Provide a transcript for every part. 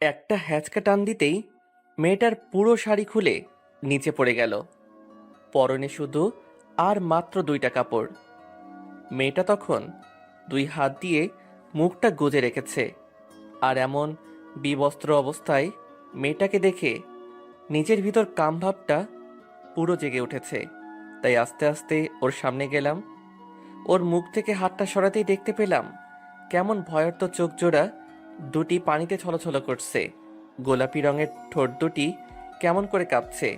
একটা হ্যাঁচকা টান দিতেই মেয়েটার পুরো শাড়ি খুলে নিচে পড়ে গেল। পরনে শুধু আর মাত্র 2টা কাপড়। মেয়েটা তখন 2 হাত দিয়ে মুখটা গুজে রেখেছে। আর এমন বিবস্ত্র অবস্থায় মেয়েটাকে দেখে নিজের ভিতর কামভাবটা পুরো জেগে উঠেছে। তাই আস্তে আস্তে ওর সামনে গেলাম। ওর মুখ থেকে হাতটা সরাতেই দেখতে পেলাম কেমন ভয়ার্ত চোখ জোড়া দুটি পানিতে ছলছল করছে। গোলাপি রঙের ঠোঁট দুটি কেমন করে কাঁপছে।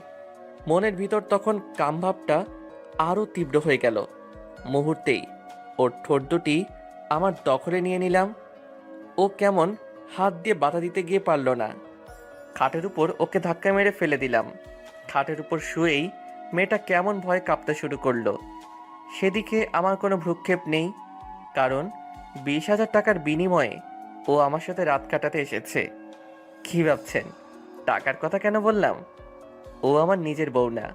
মনের ভিতর তখন কামভাবটা আরও তীব্র হয়ে গেল। মুহূর্তেই ওর ঠোঁট দুটি আমার দখলে নিয়ে নিলাম। ও কেমন হাত দিয়ে বাধা দিতে গিয়ে পারল না। খাটের উপর ওকে ধাক্কা মেরে ফেলে দিলাম। খাটের উপর শুয়েই মেয়েটা কেমন ভয়ে কাঁপতে শুরু করলো। সেদিকে আমার কোনো ভ্রুক্ষেপ নেই, কারণ 20,000 টাকার বিনিময়ে ও আমার সাথে রাত কাটাতে এসেছে। কি ভাবছেন টাকার কথা কেন বললাম? ও আমার নিজের বউ না,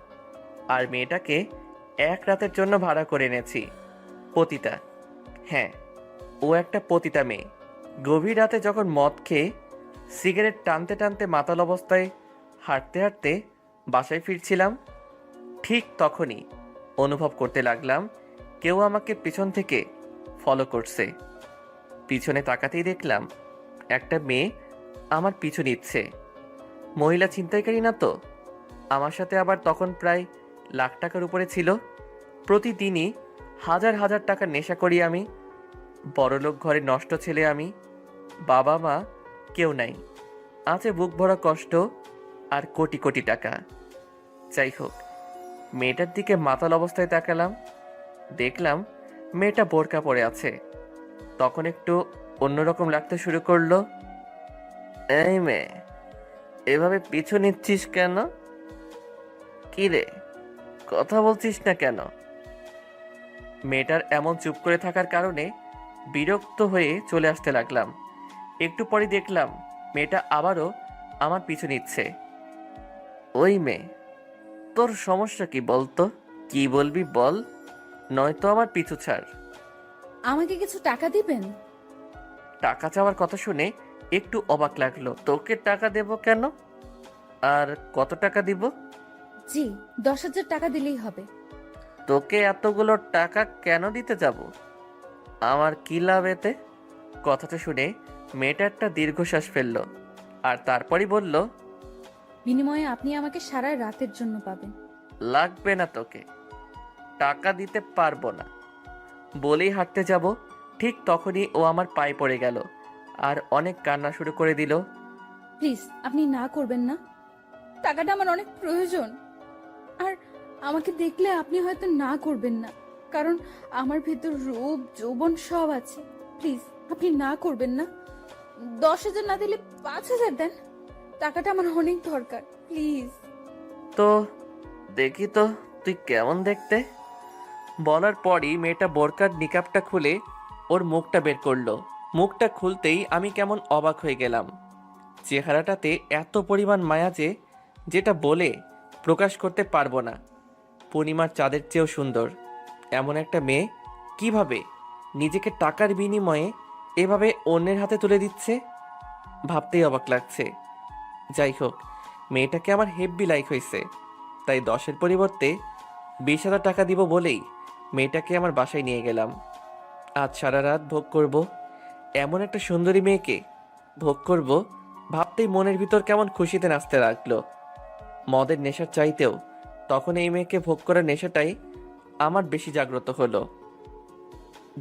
আর মেয়েটাকে এক রাতের জন্য ভাড়া করে এনেছি। পতিতা, হ্যাঁ, ও একটা পতিতা মেয়ে। গভীর রাতে যখন মদ খেয়ে সিগারেট টানতে টানতে মাতাল অবস্থায় হাঁটতে হাঁটতে বাসায় ফিরছিলাম, ঠিক তখনই অনুভব করতে লাগলাম কেউ আমাকে পিছন থেকে ফলো করছে। পিছনে তাকাতেই দেখলাম একটা মেয়ে আমার পিছু নিচ্ছে। মহিলা ছিনতাইকারী না তো? আমার সাথে আবার তখন প্রায় লাখ টাকার উপরে ছিল। প্রতিদিনই হাজার হাজার টাকার নেশা করি আমি। বড়লোক ঘরে নষ্ট ছেলে আমি। বাবা মা কেউ নাই, আছে বুক ভরা কষ্ট আর কোটি কোটি টাকা। যাই হোক, মেয়েটার দিকে মাতাল অবস্থায় তাকালাম। দেখলাম মেয়েটা বোরকা পরে আছে। তখন একটু অন্যরকম লাগতে শুরু করলো। এই মেয়ে, এভাবে পিছু নিচ্ছিস কেন? কি রে, কথা বলছিস না কেন? মেয়েটার এমন চুপ করে থাকার কারণে বিরক্ত হয়ে চলে আসতে লাগলাম। একটু পরে দেখলাম মেয়েটা আবারও আমার পিছু নিচ্ছে। ওই মেয়ে, তোর সমস্যা কি বলতো? কি বলবি বল, নয়তো আমার পিছু ছাড়। আমাকে কিছু টাকা দিবেন? টাকা চাওয়ার কথা শুনে একটু অবাক লাগলো। তোকে টাকা দেব কেন? আর কত টাকা দিব? জি, 10,000 টাকা দিলেই হবে। তোকে এতগুলো টাকা কেন দিতে যাব? আমার কি লাভ এতে? কথাটা শুনে মেয়েটা একটা দীর্ঘশ্বাস ফেললো, আর তারপরই বলল, বিনিময়ে আপনি আমাকে সারা রাতের জন্য পাবেন। লাগবে না তোকে, টাকা দিতে পারবো না। বলেই হাঁটতে যাব, ঠিক তখনই ও আমার পায়ে পড়ে গেল আর অনেক কান্না শুরু করে দিল। প্লিজ, আপনি না করবেন না। টাকাটা আমার অনেক প্রয়োজন। আর আমাকে দেখলে আপনি হয়তো না করবেন না, কারণ আমার ভেতর রূপ যৌবন সব আছে। প্লিজ, আপনি না করবেন না। 10,000 না দিলে 5,000 দেন। টাকাটা আমার অনেক দরকার, প্লিজ। তো দেখি তো তুই কেমন দেখতে। বলার পরই মেয়েটা বোরকার নিকাবটা খুলে ওর মুখটা বের করলো। মুখটা খুলতেই আমি কেমন অবাক হয়ে গেলাম। চেহারাটাতে এত পরিমাণ মায়া যে, যেটা বলে প্রকাশ করতে পারবো না। পূর্ণিমার চাঁদের চেয়েও সুন্দর এমন একটা মেয়ে কিভাবে নিজেকে টাকার বিনিময়ে এভাবে অন্যের হাতে তুলে দিচ্ছে, ভাবতেই অবাক লাগছে। যাই হোক, মেয়েটাকে আমার হেব্বি লাইক হয়েছে, তাই 10-এর পরিবর্তে 20,000 টাকা দিব বলেই মেয়েটাকে আমার বাসায় নিয়ে গেলাম। আজ সারা রাত ভোগ করব, এমন একটা সুন্দরী মেয়েকে ভোগ করব, ভাবতেই মনের ভিতর কেমন খুশিতে নাচতে লাগলো। মদের নেশার চাইতেও তখন এই মেয়েকে ভোগ করার নেশাটাই আমার বেশি জাগ্রত হলো।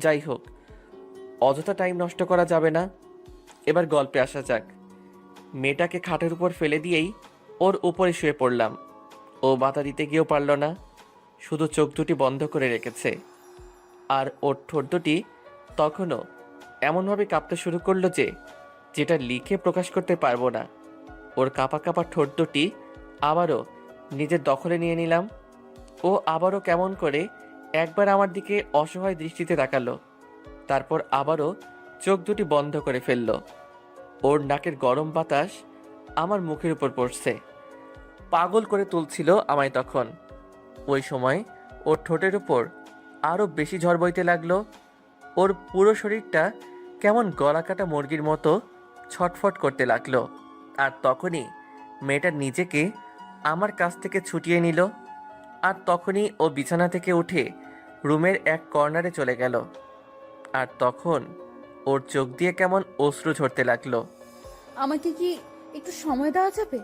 যাই হোক, অযথা টাইম নষ্ট করা যাবে না, এবার গল্পে আসা যাক। মেয়েটাকে খাটের উপর ফেলে দিয়েই ওর উপরে শুয়ে পড়লাম। ও বাধা দিতে গিয়েও পারল না, শুধু চোখ দুটি বন্ধ করে রেখেছে। আর ওর ঠোঁট দুটি তখনও এমনভাবে কাঁপতে শুরু করলো যে, যেটা লিখে প্রকাশ করতে পারবো না। ওর কাঁপা কাঁপা ঠোঁট দুটি আবারও নিজের দখলে নিয়ে নিলাম। ও আবারও কেমন করে একবার আমার দিকে অসহায় দৃষ্টিতে তাকালো, তারপর আবারও চোখ দুটি বন্ধ করে ফেললো। ওর নাকের গরম বাতাস আমার মুখের উপর পড়ছে, পাগল করে তুলছিল আমায় তখন। ওই সময় ওর ঠোঁটের উপর আরও বেশি ঝড় বইতে লাগলো। ওর পুরো শরীরটা কেমন গলা কাটা মুরগির মতো ছটফট করতে লাগলো। আর তখনই মেয়েটা নিজেকে আমার কাছ থেকে ছুটিয়ে নিল। আর তখনই ও বিছানা থেকে উঠে রুমের এক কর্নারে চলে গেল। আর তখন ওর চোখ দিয়ে কেমন অশ্রু ঝরতে লাগলো। আমাকে কি একটু সময় দেওয়া যাবে?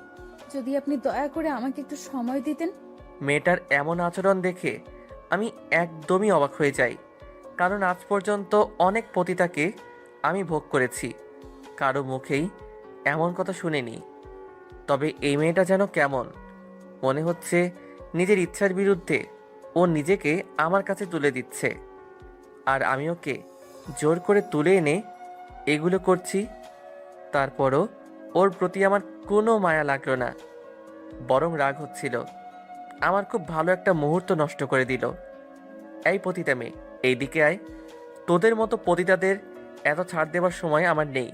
যদি আপনি দয়া করে আমাকে একটু সময় দিতেন। মেয়েটার এমন আচরণ দেখে আমি একদমই অবাক হয়ে যাই, কারণ আজ পর্যন্ত অনেক পতিতাকে আমি ভোগ করেছি, কারো মুখেই এমন কথা শুনিনি। তবে এই মেয়েটা যেন কেমন, মনে হচ্ছে নিজের ইচ্ছার বিরুদ্ধে ও নিজেকে আমার কাছে তুলে দিচ্ছে, আর আমি ওকে জোর করে তুলে এনে এগুলো করছি। তারপরও ওর প্রতি আমার কোনো মায়া লাগলো না, বরং রাগ হচ্ছিল। আমার খুব ভালো একটা মুহূর্ত নষ্ট করে দিল। এই পতিতা মেয়ে, এইদিকে আয়। তোদের মতো পতিতাদের এত ছাড় দেওয়ার সময় আমার নেই।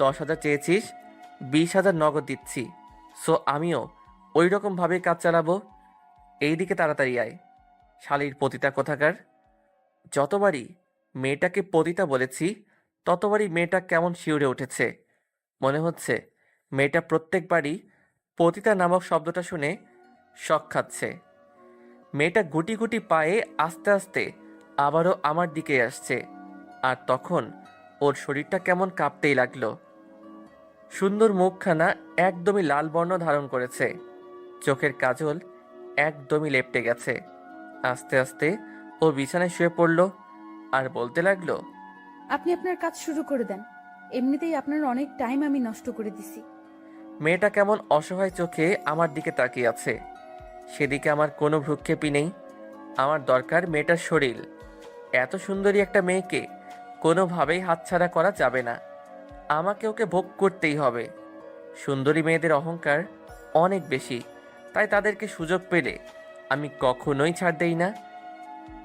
10,000 চেয়েছিস, 20,000 নগদ দিচ্ছি। সো আমিও ওই রকমভাবেই কাজ চালাবো। এইদিকে তাড়াতাড়ি আয়, শালীর পতিতা কোথাকার। যতবারই মেয়েটাকে পতিতা বলেছি, ততবারই মেয়েটা কেমন শিউরে উঠেছে। মনে হচ্ছে মেয়েটা প্রত্যেকবারই পতিতা নামক শব্দটা শুনে শক খাচ্ছে। মেয়েটা গুটি গুটি পায়ে আস্তে আস্তে আবারও আমার দিকে আসছে, আর তখন ওর শরীরটা কেমন কাঁপতেই লাগলো। সুন্দর মুখখানা একদমই লাল বর্ণ ধারণ করেছে, চোখের কাজল একদমই লেপ্টে গেছে। আস্তে আস্তে ও বিছানায় শুয়ে পড়ল আর বলতে লাগলো, আপনি আপনার কাজ শুরু করে দেন। এমনিতেই আপনার অনেক টাইম আমি নষ্ট করে দিছি। মেয়েটা কেমন অসহায় চোখে আমার দিকে তাকিয়ে আছে। সেদিকে আমার কোনো ভ্রুক্ষেপই নেই। আমার দরকার মেয়েটার শরীর। এত সুন্দরী একটা মেয়েকে কোনোভাবেই হাতছাড়া করা যাবে না। আমাকে ওকে ভোগ করতেই হবে। সুন্দরী মেয়েদের অহংকার অনেক বেশি, তাই তাদেরকে সুযোগ পেলে আমি কখনোই ছাড় দেই না।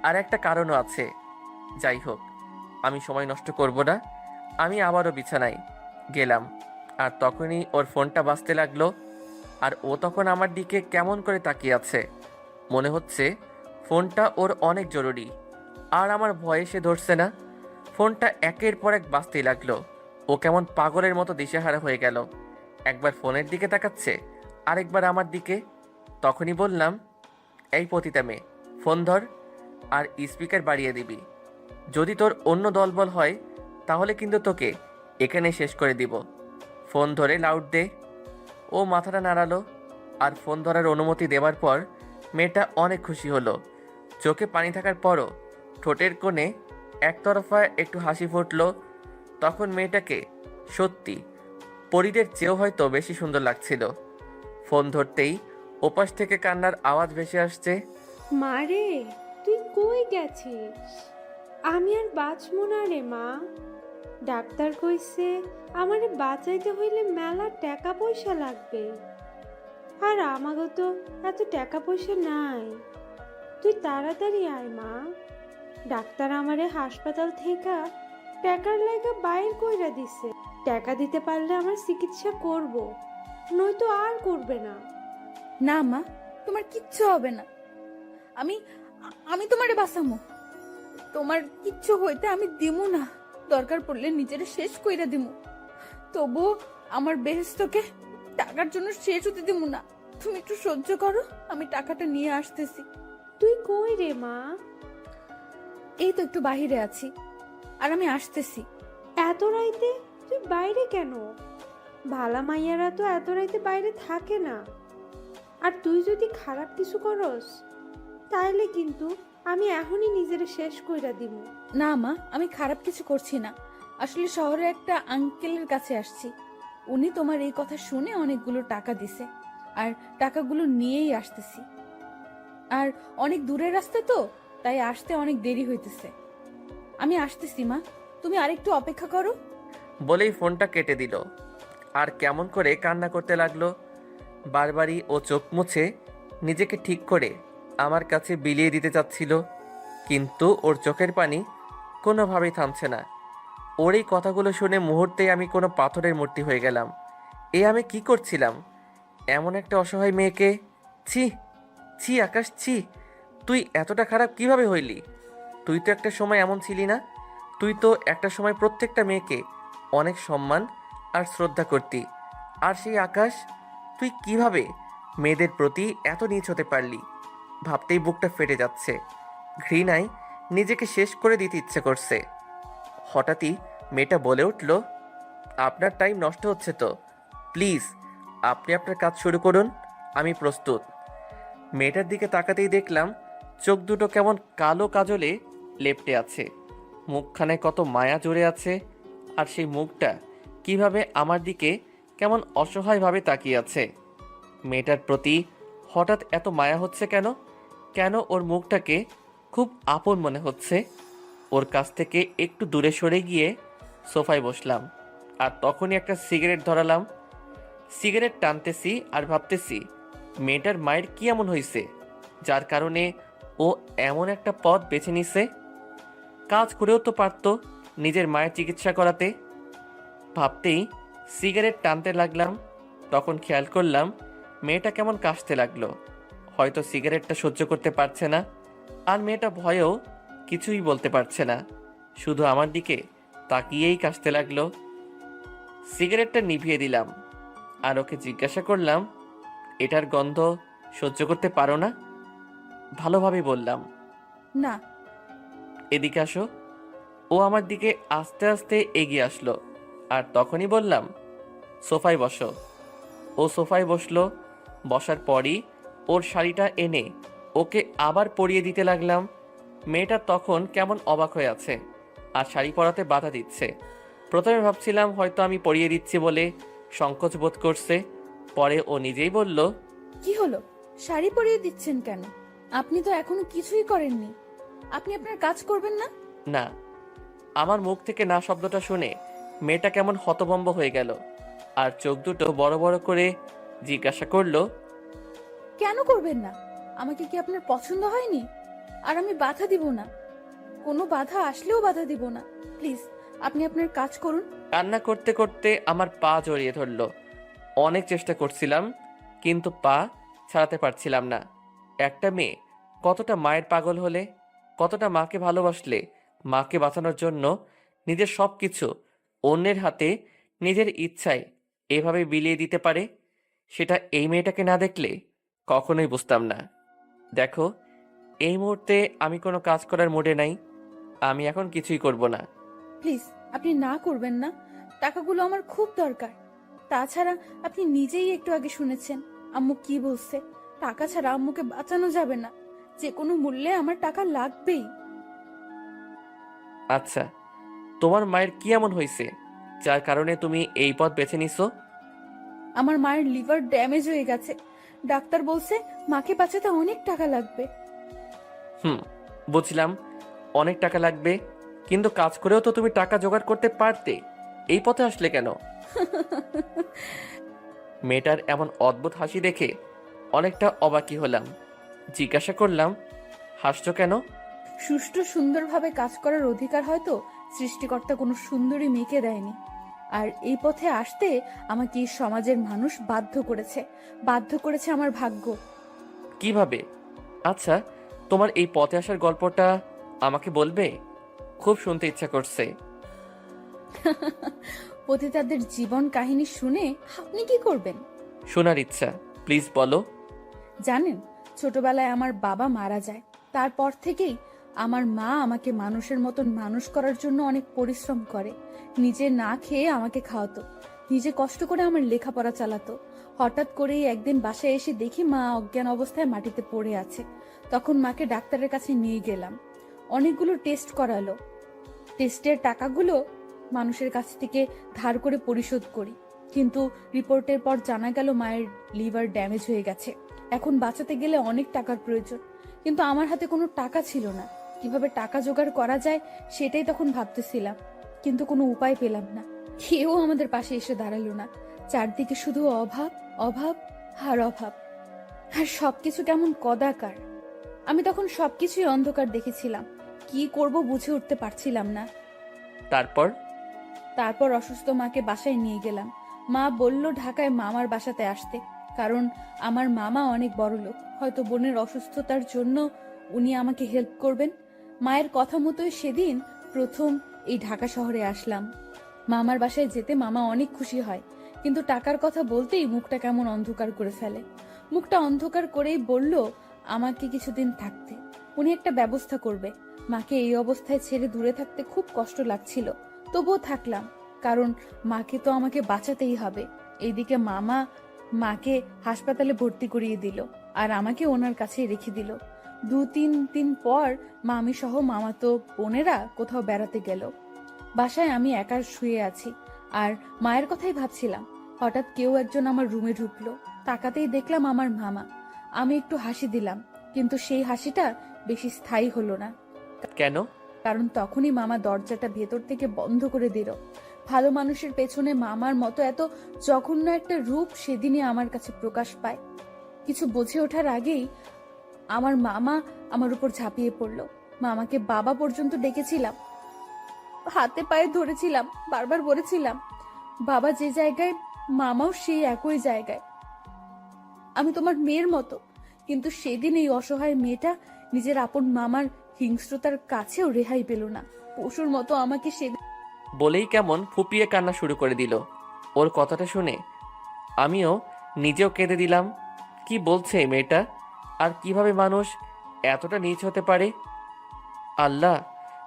আর একটা কারণও আছে। যাই হোক, আমি সময় নষ্ট করব না। আমি আবারও বিছানায় গেলাম, আর তখনই ওর ফোনটা বাজতে লাগলো। আর ও তখন আমার দিকে কেমন করে তাকিয়ে আছে, মনে হচ্ছে ফোনটা ওর অনেক জরুরি। আর আমার ভয়ে সে ধরছে না। ফোনটা একের পর এক বাজতেই লাগলো। ও কেমন পাগলের মতো দিশেহারা হয়ে গেল। একবার ফোনের দিকে তাকাচ্ছে, আরেকবার আমার দিকে। তখনই বললাম, এই পতিতা মেয়ে, ফোন ধর আর স্পিকার বাড়িয়ে দিবি। যদি তোর অন্য দলবল হয় তাহলে কিন্তু তোকে এখানে শেষ করে দিব। ফোন ধরে লাউড দে। ও মাথাটা নাড়ালো, আর ফোন ধরার অনুমতি দেওয়ার পর মেয়েটা অনেক খুশি হলো। চোখে পানি থাকার পরও ঠোঁটের কোণে একতরফা একটু হাসি ফুটলো। তখন মেয়েটাকে সত্যি পরীদের চেয়েও হয়তো বেশি সুন্দর লাগছিল। ফোন ধরতেই ওপাশ থেকে কান্নার আওয়াজ ভেসে আসছে। মারে, তুই কই গেছিস? আমি আর বাঁচবো না রে মা। ডাক্তার কইছে আমারে বাঁচাইতে হইলে মেলা টাকা পয়সা লাগবে, আর আমাগো তো এত টাকা পয়সা নাই। তুই তাড়াতাড়ি আয় মা। ডাক্তার আমারে হাসপাতাল থেকে টাকার লাইগা বাইর কইরা দিছে। টাকা দিতে পারলে আমার চিকিৎসা করব, নয়তো আর করবে না। না মা, তোমার কিচ্ছু হবে না। আমি আমি তোমারে বাঁচামো। তোমার কিচ্ছু হইতে আমি দিমু না। দরকার পড়লে নিজের শেষ কইরা দিমু, তবুও আমার বেহেস্তকে টাকার জন্য শেষ হতে দিমু না। তুমি একটু সহ্য করো, আমি টাকাটা নিয়ে আসতেছি। তুই কই রে মা? এই তো একটু বাহিরে আছি, আর আমি আসতেছি। এত রাইতে তুই বাইরে কেন? ভালা মাইয়ারা তো এত রাইতে বাইরে থাকে না। আর তুই যদি খারাপ কিছু করস তাইলে কিন্তু আমি এখনই নিজের শেষ কইরা দিব। না মা, আমি খারাপ কিছু করছি না। আসলে শহরে একটা আঙ্কেলের কাছে আসছি। উনি তোমার এই কথা শুনে অনেকগুলো টাকা দিছে, আর টাকাগুলো নিয়েই আসতেছি। আর অনেক দূরের রাস্তা তো, তাই আসতে অনেক দেরি হইতেছে। আমি আসতেছি মা, তুমি আরেকটু অপেক্ষা করো। বলেই ফোনটা কেটে দিল, আর কেমন করে কান্না করতে লাগলো। বারবারই ও চোখ মুছে নিজেকে ঠিক করে আমার কাছে বিলিয়ে দিতে চাচ্ছিল, কিন্তু ওর চোখের পানি কোনোভাবেই থামছে না। ওর এই কথাগুলো শুনে মুহূর্তেই আমি কোনো পাথরের মূর্তি হয়ে গেলাম। আমি কি করছিলাম? এমন একটা অসহায় মেয়েকে, ছি ছি আকাশ, ছি! তুই এতটা খারাপ কিভাবে হইলি? তুই তো একটা সময় এমন ছিলি না। তুই তো একটা সময় প্রত্যেকটা মেয়েকে অনেক সম্মান আর শ্রদ্ধা করতি, আর সেই আকাশ, তুই কিভাবে মেয়েদের প্রতি এত নীচ হতে পারলি? ভাবতেই বুকটা ফেটে যাচ্ছে। ঘৃণায় নিজেকে শেষ করে দিতে ইচ্ছে করছে। হঠাৎই মেয়েটা বলে উঠল, আপনার টাইম নষ্ট হচ্ছে তো, প্লিজ আপনি আপনার কাজ শুরু করুন, আমি প্রস্তুত। মেয়েটার দিকে তাকাতেই দেখলাম চোখ দুটো কেমন কালো কাজলে লেপ্টে আছে, মুখখানে কত মায়া জড়ে আছে, আর সেই মুখটা কিভাবে আমার দিকে কেমন অসহায়ভাবে তাকিয়ে আছে। মেয়েটার প্রতি হঠাৎ এত মায়া হচ্ছে কেন? কেন ওর মুখটাকে খুব আপন মনে হচ্ছে? ওর কাছ থেকে একটু দূরে সরে গিয়ে সোফায় বসলাম, আর তখনই একটা সিগারেট ধরালাম। সিগারেট টানতেছি আর ভাবতেছি, মেয়েটার মায়ের কি এমন হয়েছে যার কারণে ও এমন একটা পথ বেছে নিছে? কাজ করেও তো পারতো নিজের মায়ের চিকিৎসা করাতে। ভাবতেই সিগারেট টানতে লাগলাম, তখন খেয়াল করলাম মেয়েটা কেমন কাশতে লাগলো। হয়তো সিগারেটটা সহ্য করতে পারছে না, আর মেয়েটা ভয়েও কিছুই বলতে পারছে না, শুধু আমার দিকে তাকিয়েই কাশতে লাগলো। সিগারেটটা নিভিয়ে দিলাম, আর ওকে জিজ্ঞাসা করলাম, এটার গন্ধ সহ্য করতে পারো না? ভালোভাবে বললাম। না। এদিকে আসো। ও আমার দিকে আস্তে আস্তে এগিয়ে আসলো, আর তখনই বললাম, সোফায় বসো। ও সোফায় বসলো। বসার পরই ওর শাড়িটা এনে ওকে আবার পরিয়ে দিতে লাগলাম। মেয়েটা তখন কেমন অবাক হয়ে আছে, আর শাড়ি পরাতে বাধা দিচ্ছে। প্রথমে ভাবছিলাম হয়তো আমি পরিয়ে দিচ্ছি বলে সংকোচ বোধ করছে, পরে ও নিজেই বলল, কি হলো, শাড়ি পরিয়ে দিচ্ছেন কেন? আপনি তো এখনো কিছুই করেননি। আপনি আপনার কাজ করবেন না? না। আমার মুখ থেকে না শব্দটা শুনে মেয়েটা কেমন হতভম্ব হয়ে গেল, আর চোখ দুটো বড় বড় করে জিজ্ঞাসা করলো, কেন করবেন না? আমাকে কি আপনার পছন্দ হয়নি? আর আমি বাধা দিব না, কোনো বাধা আসলেও বাধা দিব না। প্লিজ আপনি আপনার কাজ করুন। কান্না করতে করতে আমার পা জড়িয়ে ধরলো। অনেক চেষ্টা করছিলাম, কিন্তু পা ছাড়াতে পারছিলাম না। একটা মেয়ে কতটা মায়ের পাগল হলে, কতটা মাকে ভালোবাসলে মাকে বাঁচানোর জন্য নিজের সব কিছু অন্যের হাতে নিজের ইচ্ছায় এভাবে বিলিয়ে দিতে পারে, সেটা এই মেয়েটাকে না দেখলে কখনোই বুঝতাম না। দেখো, এই মুহূর্তে আমি কোনো কাজ করার মুডে নাই। আমি এখন কিছুই করব না। প্লিজ আপনি না করবেন না, টাকাগুলো আমার খুব দরকার। তাছাড়া আপনি নিজেই একটু আগে শুনেছেন আম্মু কি বলছে, টাকা ছাড়া আম্মুকে বাঁচানো যাবে না, যে কোনো মূল্যে আমার টাকা লাগবেই। আচ্ছা, তোমার মায়ের কি এমন হয়েছে যার কারণে তুমি এই পথ বেছে নিছো? আমার মায়ের লিভার ড্যামেজ হয়ে গেছে, ডাক্তার বলছে মাকে বাঁচাতে অনেক টাকা লাগবে। বুঝলাম, অনেক টাকা লাগবে, কিন্তু কাজ করেও তো তুমি টাকা জোগাড় করতে পারতে, এই পথে আসলে কেন? মেয়েটার এমন অদ্ভুত হাসি দেখে অনেকটা অবাকই হলাম। জিজ্ঞাসা করলাম, হাসছো কেন? সুষ্ঠু সুন্দরভাবে কাজ করার অধিকার হয়তো সৃষ্টিকর্তা কোনো সুন্দরী মেয়েকে দেয়নি, আর এই পথে আসতে আমাকে এই সমাজের মানুষ বাধ্য করেছে আমার ভাগ্য। কিভাবে? আচ্ছা, তোমার এই পথে আসার গল্পটা আমাকে বলবে? খুব শুনতে ইচ্ছা করছে। পতিতাদের জীবন কাহিনী শুনে আপনি কি করবেন? শোনার ইচ্ছা, প্লিজ বলো। জানেন, ছোটবেলায় আমার বাবা মারা যায়, তারপর থেকেই আমার মা আমাকে মানুষের মতন মানুষ করার জন্য অনেক পরিশ্রম করে। নিজে না খেয়ে আমাকে খাওয়াতো, নিজে কষ্ট করে আমার লেখাপড়া চালাতো। হঠাৎ করেই একদিন বাসায় এসে দেখি মা অজ্ঞান অবস্থায় মাটিতে পড়ে আছে। তখন মাকে ডাক্তারের কাছে নিয়ে গেলাম, অনেকগুলো টেস্ট করালো। টেস্টের টাকাগুলো মানুষের কাছ থেকে ধার করে পরিশোধ করি, কিন্তু রিপোর্টের পর জানা গেল মায়ের লিভার ড্যামেজ হয়ে গেছে। এখন বাঁচাতে গেলে অনেক টাকার প্রয়োজন, কিন্তু আমার হাতে কোনো টাকা ছিল না। কিভাবে টাকা জোগাড় করা যায় সেটাই তখন ভাবতেছিলাম, কিন্তু কোনো উপায় পেলাম না। কেউ আমাদের পাশে এসে দাঁড়ালো না, চারদিকে শুধু অভাব, অভাব আর অভাব, আর সবকিছু কেমন কদাকার। আমি তখন সবকিছুই অন্ধকার দেখেছিলাম, কি করব বুঝে উঠতে পারছিলাম না। তারপর অসুস্থ মাকে বাসায় নিয়ে গেলাম। মা বলল ঢাকায় মামার বাসাতে আসতে, কারণ আমার মামা অনেক বড় লোক, হয়তো বোনের অসুস্থতার জন্য উনি আমাকে হেল্প করবেন। মায়ের কথা মতোই সেদিন প্রথম এই ঢাকা শহরে আসলাম। মামার বাসায় যেতে মামা অনেক খুশি হয়, কিন্তু টাকার কথা বলতেই মুখটা কেমন অন্ধকার করে ফেলে। মুখটা অন্ধকার করেই বলল আমাকে কিছুদিন থাকতে, উনি একটা ব্যবস্থা করবে। মাকে এই অবস্থায় ছেড়ে দূরে থাকতে খুব কষ্ট লাগছিল, তবুও থাকলাম, কারণ মাকে তো আমাকে বাঁচাতেই হবে। এইদিকে মামা মাকে হাসপাতালে ভর্তি করিয়ে দিল আর আমাকে ওনার কাছে রেখে দিল। 2-3 দিন পর মামি সহ মামাতো বোনেরা কোথাও বেড়াতে গেল। বাসায় আমি একা শুয়ে আছি আর মায়ের কথাই ভাবছিলাম। হঠাৎ কেউ একজন আমার রুমে ঢুকলো। তাকাতেই দেখলাম আমার মামা। আমি একটু হাসি দিলাম, কিন্তু সেই হাসিটা বেশি স্থায়ী হলো না, কেন? কারণ তখনই মামা দরজাটা ভেতর থেকে বন্ধ করে দিল। ভালো মানুষের পেছনে মামার মতো এত জঘন্য একটা রূপ সেদিনই আমার কাছে প্রকাশ পায়। কিছু বুঝে ওঠার আগেই আমার মামা আমার উপর ঝাঁপিয়ে পড়ল। মামাকে বাবা পর্যন্ত ডেকেছিলাম, হাতে পায়ে ধরেছিলাম, বারবার বলেছিলাম বাবা যে জায়গায় মামাও সেই একই জায়গায়, আমি তোমার মেয়ের মতো। কিন্তু সেদিন এই অসহায় মেয়েটা নিজের আপন মামার হিংস্রতার কাছেও রেহাই পেল না। পশুর মতো আমাকে সেদিন বলেই কেমন ফুপিয়ে কান্না শুরু করে দিল। ওর কথাটা শুনে আমিও নিজেও কেঁদে দিলাম। কি বলছে এই মেয়েটা? আর কিভাবে মানুষ এতটা নীচ হতে পারে? আল্লাহ,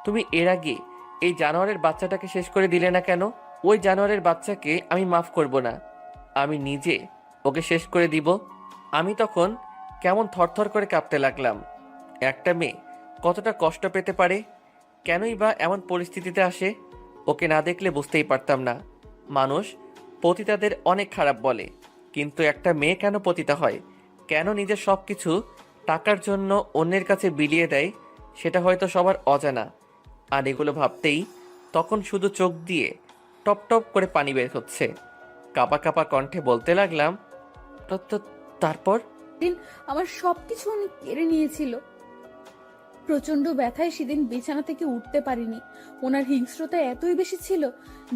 তুমি এর আগে এই জানোয়ারের বাচ্চাটাকে শেষ করে দিলে না কেন? ওই জানোয়ারের বাচ্চাকে আমি মাফ করব না, আমি নিজে ওকে শেষ করে দিব। আমি তখন কেমন থরথর করে কাঁপতে লাগলাম। একটা মেয়ে কতটা কষ্ট পেতে পারে, কেনই বা এমন পরিস্থিতিতে আসে? ওকে না দেখলে বুঝতেই পারতাম না। মানুষ পতিতাদের অনেক খারাপ বলে, কিন্তু একটা মেয়ে কেন পতিতা হয়, কেন নিজের সব কিছু টাকার জন্য অন্যের কাছে বিলিয়ে দেয়, সেটা হয়তো সবার অজানা। আর এগুলো ভাবতেই তখন শুধু চোখ দিয়ে টপ টপ করে পানি বের হচ্ছে। কাপা কাপা কণ্ঠে বলতে লাগলাম, তারপর আমার সবকিছু উনি কেড়ে নিয়েছিল। প্রচন্ড ব্যথায় সেদিন বিছানা থেকে উঠতে পারিনি। ওনার হিংস্রতা এতই বেশি ছিল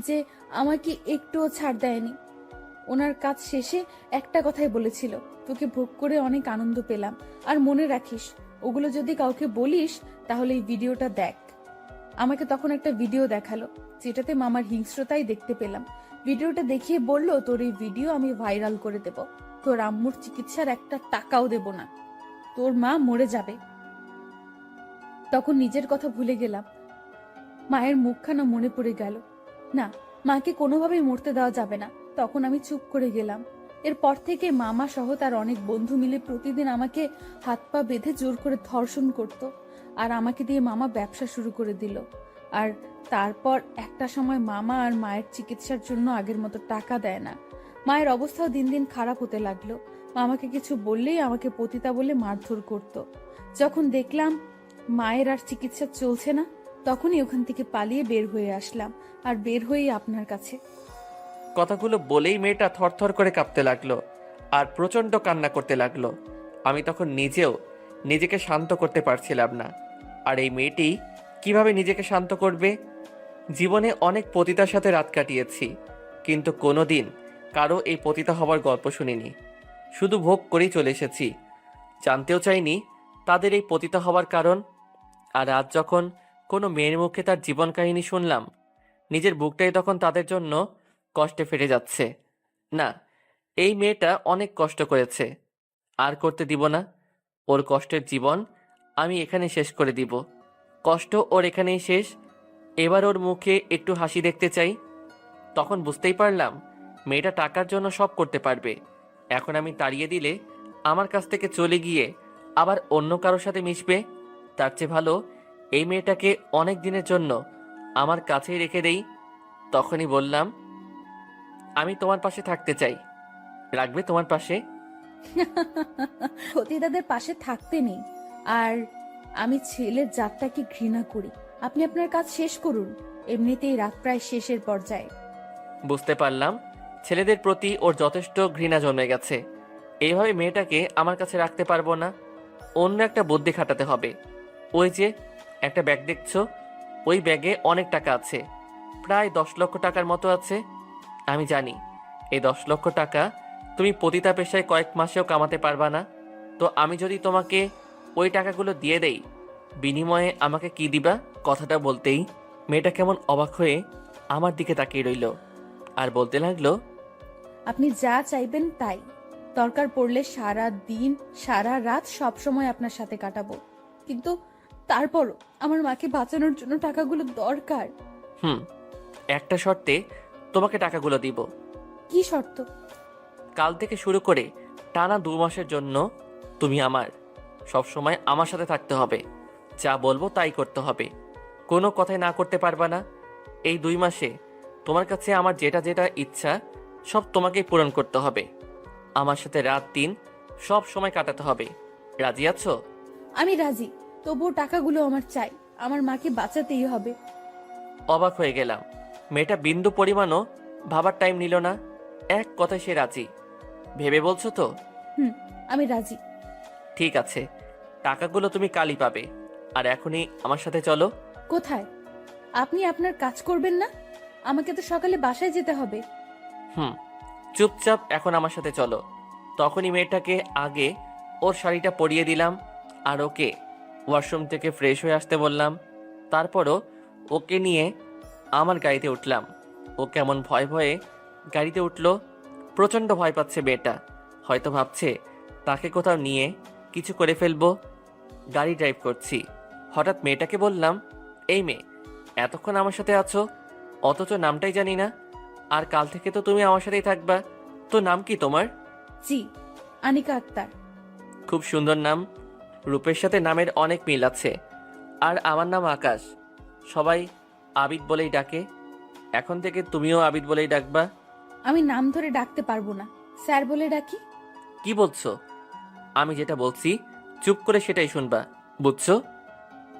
যে আমাকে একটুও ছাড় দেয়নি। ওনার কাজ শেষে একটা কথাই বলেছিল, তোকে ভোগ করে অনেক আনন্দ পেলাম, আর মনে রাখিস ওগুলো যদি কাউকে বলিস তাহলে এই ভিডিওটা দেখ। আমাকে তখন একটা ভিডিও দেখালো যেটাতে মামার হিংস্রতাই দেখতে পেলাম। ভিডিওটা দেখিয়ে বলল, তোর এই ভিডিও আমি ভাইরাল করে দেব, তোর আম্মুর চিকিৎসার একটা টাকাও দেব না, তোর মা মরে যাবে। তখন নিজের কথা ভুলে গেলাম। মায়ের মুখখানা মনে পড়ে গেল। না, মাকে কোনোভাবেই মরতে দেওয়া যাবে না। তখন আমি চুপ করে গেলাম। এরপর থেকে মামা সহ তার অনেক বন্ধু মিলে প্রতিদিন আমাকে হাত পা বেঁধে জোর করে ধর্ষণ করত, আর আমাকে দিয়ে মামা ব্যবসা শুরু করে দিল। আর তারপর একটা সময় মামা আর মায়ের চিকিৎসার জন্য আগের মতো টাকা দেয় না। মায়ের অবস্থাও দিন দিন খারাপ হতে লাগলো। মামাকে কিছু বললেই আমাকে পতিতা বলে মারধর করত। যখন দেখলাম মায়ের আর চিকিৎসা চলছে না, তখনই ওখান থেকে পালিয়ে বের হয়ে আসলাম, আর বের হয়েই আপনার কাছে। কথাগুলো বলেই মেয়েটা থরথর করে কাঁপতে লাগলো আর প্রচণ্ড কান্না করতে লাগলো। আমি তখন নিজেও নিজেকে শান্ত করতে পারছিলাম না। আর এই মেয়েটি কিভাবে নিজেকে শান্ত করবে? জীবনে অনেক পতিতার সাথে রাত কাটিয়েছি, কিন্তু কোনোদিন কারো এই পতিতা হবার গল্প শুনিনি। শুধু ভোগ করেই চলে এসেছি, জানতেও চাইনি তাদের এই পতিতা হবার কারণ। আর আজ যখন কোনো মেয়ের মুখে তার জীবন কাহিনী শুনলাম, নিজের বুকটাই তখন তাদের জন্য কষ্টে ফেটে যাচ্ছে। না, এই মেয়েটা অনেক কষ্ট করেছে, আর করতে দিব না। ওর কষ্টের জীবন আমি এখানে শেষ করে দিব। কষ্ট ওর এখানেই শেষ। এবার ওর মুখে একটু হাসি দেখতে চাই। তখন বুঝতেই পারলাম মেয়েটা টাকার জন্য সব করতে পারবে। এখন আমি তাড়িয়ে দিলে আমার কাছ থেকে চলে গিয়ে আবার অন্য কারোর সাথে মিশবে। তার চেয়ে ভালো এই মেয়েটাকে অনেক দিনের জন্য আমার কাছেই রেখে দেই। তখনই বললাম, আমি তোমার পাশে থাকতে চাই, রাখবে তোমার পাশে? পতিতাদের পাশে থাকতে নেই। আর আমি ছেলের জাতটাকে ঘৃণা করি। আপনি আপনার কাজ শেষ করুন, এমনিতেই রাত প্রায় শেষের পর্যায়ে। বুঝতে পারলাম ছেলেদের প্রতি ওর যথেষ্ট ঘৃণা জন্মে গেছে। এইভাবে মেয়েটাকে আমার কাছে রাখতে পারবো না, অন্য একটা বুদ্ধি খাটাতে হবে। ওই যে একটা ব্যাগ দেখছো, ওই ব্যাগে অনেক টাকা আছে, প্রায় 10 লক্ষ টাকার মতো আছে। আমি জানি এই 10 লক্ষ টাকা তুমি পতিতা পেশায় কয়েক মাসেও কামাতে পারবা না। তো আমি যদি তোমাকে ওই টাকাগুলো দিয়ে দেই, বিনিময়ে আমাকে কি দিবা? কথাটা বলতেই মেয়েটা কেমন অবাক হয়ে আমার দিকে তাকিয়ে রইল আর বলতে লাগলো, আপনি যা চাইবেন তাই। দরকার পড়লে সারা দিন সারা রাত সব সময় আপনার সাথে কাটাবো, কিন্তু তারপরও আমার মাকে বাঁচানোর জন্য টাকাগুলো দরকার। হুম, একটা শর্তে তোমাকে টাকাগুলো দিব। কি শর্ত? কাল থেকে শুরু করে টানা 2 মাসের জন্য তুমি আমার, সব সময় আমার সাথে থাকতে হবে। যা বলবো তাই করতে হবে, কোনো কথাই না করতে পারবা না। এই 2 মাসে তোমার কাছে আমার যেটা যেটা ইচ্ছা সব তোমাকেই পূরণ করতে হবে। আমার সাথে রাত দিন সব সময় কাটাতে হবে। রাজি আছো? আমি রাজি, তবুও টাকাগুলো আমার চাই। আমার মাকে বাঁচাতেই হবে। অবাক হয়ে গেলাম, মেয়েটা বিন্দু পরিমাণও ভাবার টাইম নিল না। এক কথায় সে রাজি। ভেবে বলছো তো? হুম, আমি রাজি। ঠিক আছে, টাকাগুলো তুমি কালই পাবে। আর এখনই আমার সাথে চলো। কোথায়? আপনি আপনার কাজ করবেন না? আমাকে তো সকালে বাসায় যেতে হবে। হুম, চুপচাপ এখন আমার সাথে চলো। তখনই মেয়েটাকে আগে ওর শাড়িটা পরিয়ে দিলাম, আর ওকে ওয়াশরুম থেকে ফ্রেশ হয়ে আসতে বললাম। তারপরও ওকে নিয়ে আমার গাড়িতে উঠলাম। ও কেমন ভয়ে ভয়ে গাড়িতে উঠলো। প্রচণ্ড ভয় পাচ্ছে মেয়েটা, হয়তো ভাবছে তাকে কোথাও নিয়ে কিছু করে ফেলবো। গাড়ি ড্রাইভ করছি, হঠাৎ মেয়েটাকে বললাম, এই মেয়ে, এতক্ষণ আমার সাথে আছো অথচ নামটাই জানি না। আর কাল থেকে তো তুমি আমার সাথেই থাকবা। তো নাম কি তোমার? জি, আনিকা আক্তার। খুব সুন্দর নাম। রূপের সাথে নামের অনেক মিল আছে। আর আমার নাম আকাশ, সবাই আবিদ বলেই ডাকে। এখন থেকে তুমিও আবিদ বলেই ডাকবা। আমি নাম ধরে ডাকতে পারবো না, স্যার বলে ডাকি। কি বলছো? আমি যেটা বলছি চুপ করে সেটাই শুনবা, বুঝছো?